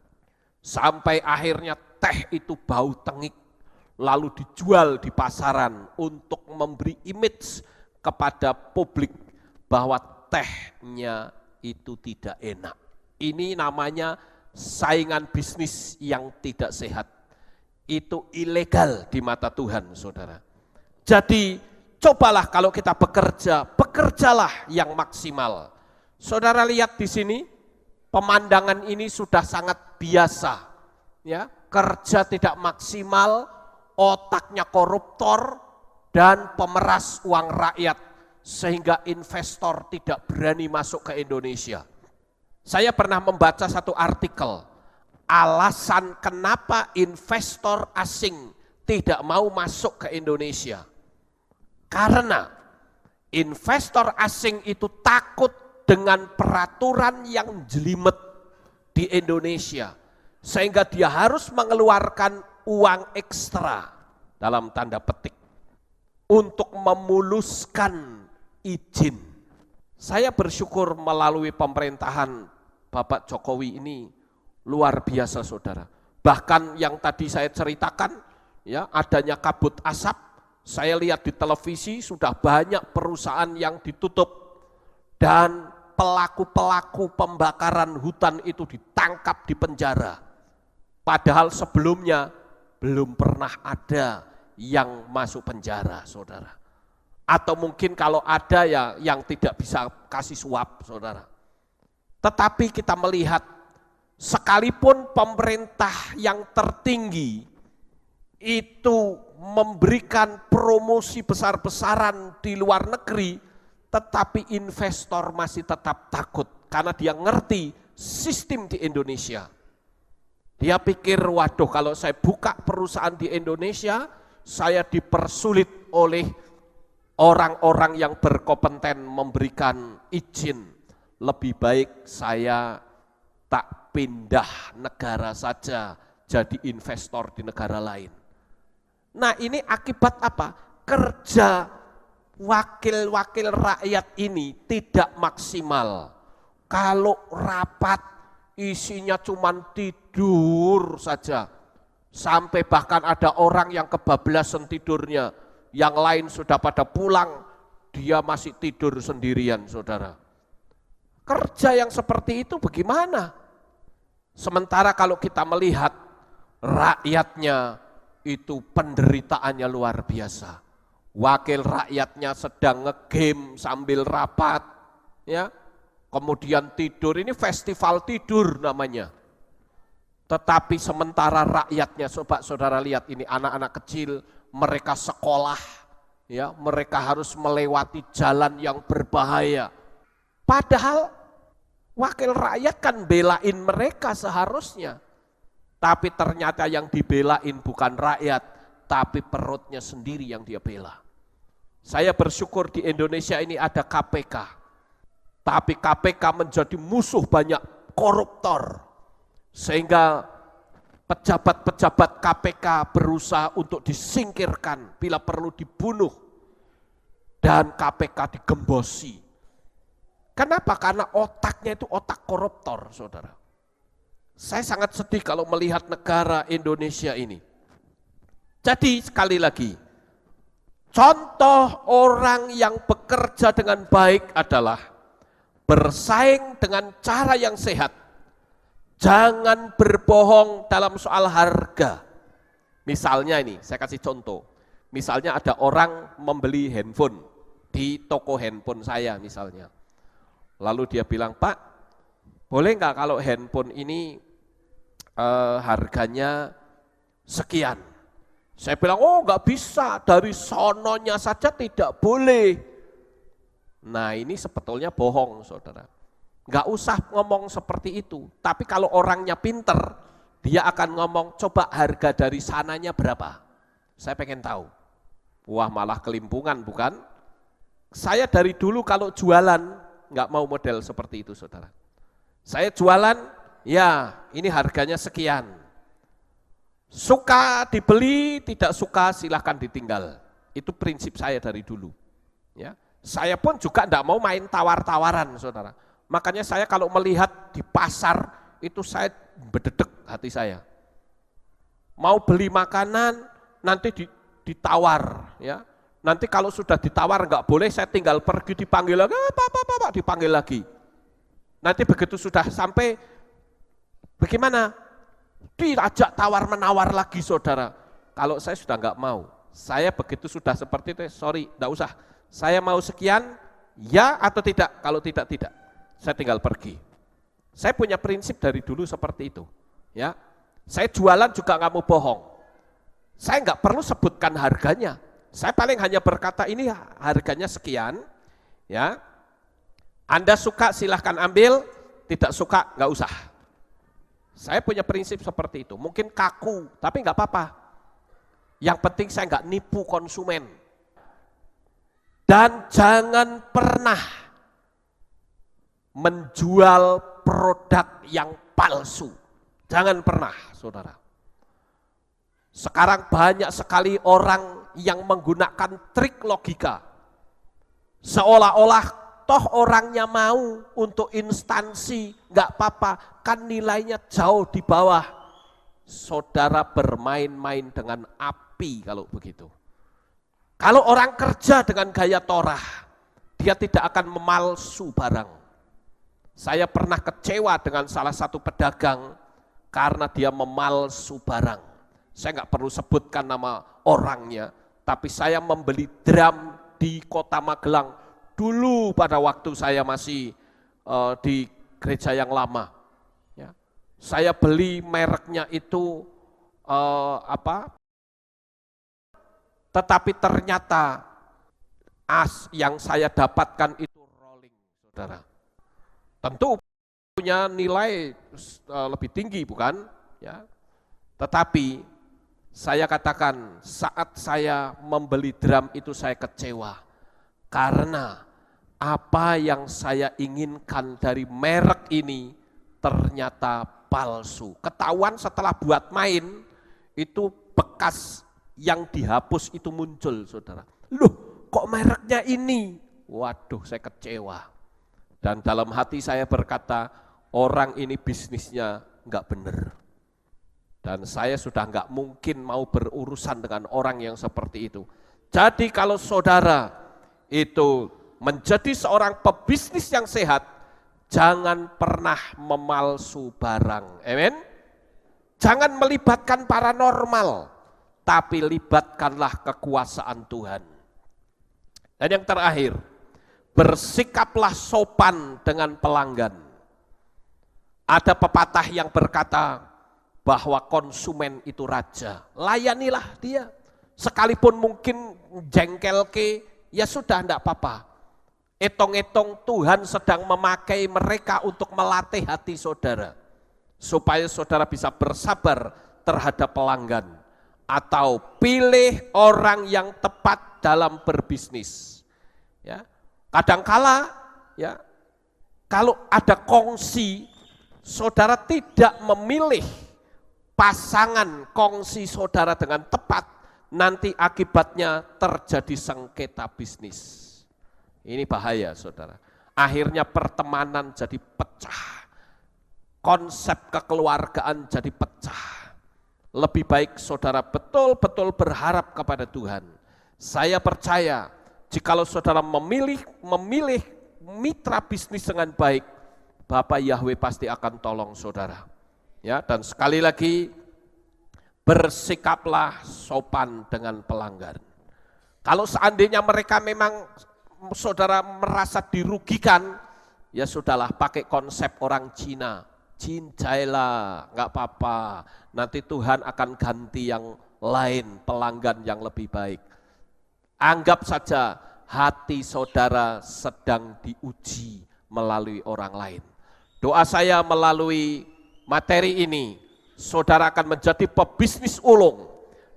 Sampai akhirnya teh itu bau tengik, lalu dijual di pasaran untuk memberi image kepada publik bahwa tehnya itu tidak enak. Ini namanya saingan bisnis yang tidak sehat. Itu ilegal di mata Tuhan, saudara. Jadi cobalah kalau kita bekerja, bekerjalah yang maksimal. Saudara lihat di sini, pemandangan ini sudah sangat biasa. Ya, kerja tidak maksimal, otaknya koruptor dan pemeras uang rakyat, sehingga investor tidak berani masuk ke Indonesia. Saya pernah membaca satu artikel, alasan kenapa investor asing tidak mau masuk ke Indonesia. Karena investor asing itu takut dengan peraturan yang jelimet di Indonesia. Sehingga dia harus mengeluarkan uang ekstra, dalam tanda petik, untuk memuluskan izin. Saya bersyukur melalui pemerintahan Bapak Jokowi ini luar biasa, saudara. Bahkan yang tadi saya ceritakan, ya, adanya kabut asap, saya lihat di televisi sudah banyak perusahaan yang ditutup dan pelaku-pelaku pembakaran hutan itu ditangkap di penjara. Padahal sebelumnya belum pernah ada yang masuk penjara, saudara. Atau mungkin kalau ada ya yang tidak bisa kasih suap, saudara. Tetapi kita melihat sekalipun pemerintah yang tertinggi itu memberikan promosi besar-besaran di luar negeri, tetapi investor masih tetap takut karena dia ngerti sistem di Indonesia. Dia pikir, waduh kalau saya buka perusahaan di Indonesia, saya dipersulit oleh orang-orang yang berkompeten memberikan izin. Lebih baik saya tak pindah negara saja jadi investor di negara lain. Nah ini akibat apa? Kerja wakil-wakil rakyat ini tidak maksimal. Kalau rapat isinya cuma tidur saja. Sampai bahkan ada orang yang kebablasan tidurnya. Yang lain sudah pada pulang, dia masih tidur sendirian, saudara. Kerja yang seperti itu bagaimana? Sementara kalau kita melihat rakyatnya itu penderitaannya luar biasa. Wakil rakyatnya sedang ngegame sambil rapat, ya. Kemudian tidur, ini festival tidur namanya. Tetapi sementara rakyatnya, coba saudara lihat ini anak-anak kecil, mereka sekolah, ya, mereka harus melewati jalan yang berbahaya. Padahal wakil rakyat kan belain mereka seharusnya. Tapi ternyata yang dibelain bukan rakyat, tapi perutnya sendiri yang dia bela. Saya bersyukur di Indonesia ini ada KPK. Tapi KPK menjadi musuh banyak koruptor. Sehingga pejabat-pejabat KPK berusaha untuk disingkirkan, bila perlu dibunuh. Dan KPK digembosi. Kenapa? Karena otaknya itu otak koruptor, saudara. Saya sangat sedih kalau melihat negara Indonesia ini. Jadi sekali lagi, contoh orang yang bekerja dengan baik adalah bersaing dengan cara yang sehat. Jangan berbohong dalam soal harga. Misalnya ini, saya kasih contoh. Misalnya ada orang membeli handphone di toko handphone saya misalnya. Lalu dia bilang, Pak, boleh nggak kalau handphone ini harganya sekian? Saya bilang, oh nggak bisa, dari sononya saja tidak boleh. Nah ini sebetulnya bohong, saudara. Nggak usah ngomong seperti itu. Tapi kalau orangnya pinter, dia akan ngomong, coba harga dari sananya berapa? Saya pengen tahu. Wah malah kelimpungan, bukan? Saya dari dulu kalau jualan, nggak mau model seperti itu, saudara. Saya jualan, ya ini harganya sekian. Suka dibeli, tidak suka silahkan ditinggal. Itu prinsip saya dari dulu. Ya, saya pun juga tidak mau main tawar-tawaran, saudara. Makanya saya kalau melihat di pasar, itu saya berdedek hati saya. Mau beli makanan, nanti ditawar. Ya. Nanti kalau sudah ditawar nggak boleh, saya tinggal pergi dipanggil lagi, Pak, dipanggil lagi. Nanti begitu sudah sampai, bagaimana? Diajak tawar-menawar lagi, saudara. Kalau saya sudah nggak mau, saya begitu sudah seperti itu, sorry, nggak usah. Saya mau sekian, ya atau tidak, kalau tidak, tidak. Saya tinggal pergi. Saya punya prinsip dari dulu seperti itu. Ya, saya jualan juga nggak mau bohong. Saya nggak perlu sebutkan harganya. Saya paling hanya berkata ini harganya sekian. Ya, Anda suka silahkan ambil, tidak suka nggak usah. Saya punya prinsip seperti itu. Mungkin kaku, tapi nggak apa-apa. Yang penting saya nggak nipu konsumen. Dan jangan pernah menjual produk yang palsu. Jangan pernah, saudara. Sekarang banyak sekali orang yang menggunakan trik logika. Seolah-olah toh orangnya mau untuk instansi, nggak apa-apa, kan nilainya jauh di bawah. Saudara bermain-main dengan api kalau begitu. Kalau orang kerja dengan gaya torah, dia tidak akan memalsu barang. Saya pernah kecewa dengan salah satu pedagang karena dia memalsu barang. Saya nggak perlu sebutkan nama orangnya, tapi saya membeli drum di Kota Magelang dulu pada waktu saya masih di gereja yang lama. Ya. Saya beli mereknya itu tetapi ternyata yang saya dapatkan itu rolling, saudara. Tentu punya nilai lebih tinggi, bukan? Ya. Tetapi saya katakan saat saya membeli drum itu saya kecewa karena apa yang saya inginkan dari merek ini ternyata palsu. Ketahuan setelah buat main, itu bekas yang dihapus itu muncul, saudara. Loh, kok mereknya ini? Waduh, saya kecewa. Dan dalam hati saya berkata, orang ini bisnisnya enggak benar. Dan saya sudah enggak mungkin mau berurusan dengan orang yang seperti itu. Jadi kalau saudara itu menjadi seorang pebisnis yang sehat, jangan pernah memalsu barang. Amin. Jangan melibatkan paranormal, tapi libatkanlah kekuasaan Tuhan. Dan yang terakhir, bersikaplah sopan dengan pelanggan. Ada pepatah yang berkata bahwa konsumen itu raja. Layanilah dia. Sekalipun mungkin jengkelke, ya sudah enggak apa-apa. Etong-etong Tuhan sedang memakai mereka untuk melatih hati saudara. Supaya saudara bisa bersabar terhadap pelanggan. Atau pilih orang yang tepat dalam berbisnis. Ya. Kadangkala ya, kalau ada kongsi, saudara tidak memilih pasangan kongsi saudara dengan tepat, nanti akibatnya terjadi sengketa bisnis. Ini bahaya, saudara. Akhirnya pertemanan jadi pecah. Konsep kekeluargaan jadi pecah. Lebih baik saudara betul-betul berharap kepada Tuhan. Saya percaya, jikalau saudara memilih mitra bisnis dengan baik, Bapak Yahweh pasti akan tolong saudara. Ya, dan sekali lagi, bersikaplah sopan dengan pelanggan. Kalau seandainya mereka memang saudara merasa dirugikan, ya sudahlah, pakai konsep orang Cina, cincailah, nggak apa-apa, nanti Tuhan akan ganti yang lain, pelanggan yang lebih baik. Anggap saja hati saudara sedang diuji melalui orang lain. Doa saya melalui materi ini, saudara akan menjadi pebisnis ulung.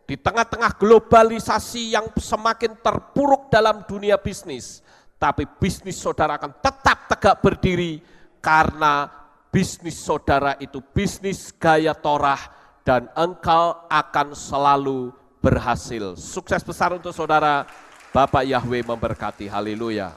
Di tengah-tengah globalisasi yang semakin terpuruk dalam dunia bisnis, tapi bisnis saudara akan tetap tegak berdiri karena bisnis saudara itu bisnis gaya Torah dan engkau akan selalu berhasil. Sukses besar untuk saudara, Bapak Yahweh memberkati, haleluya.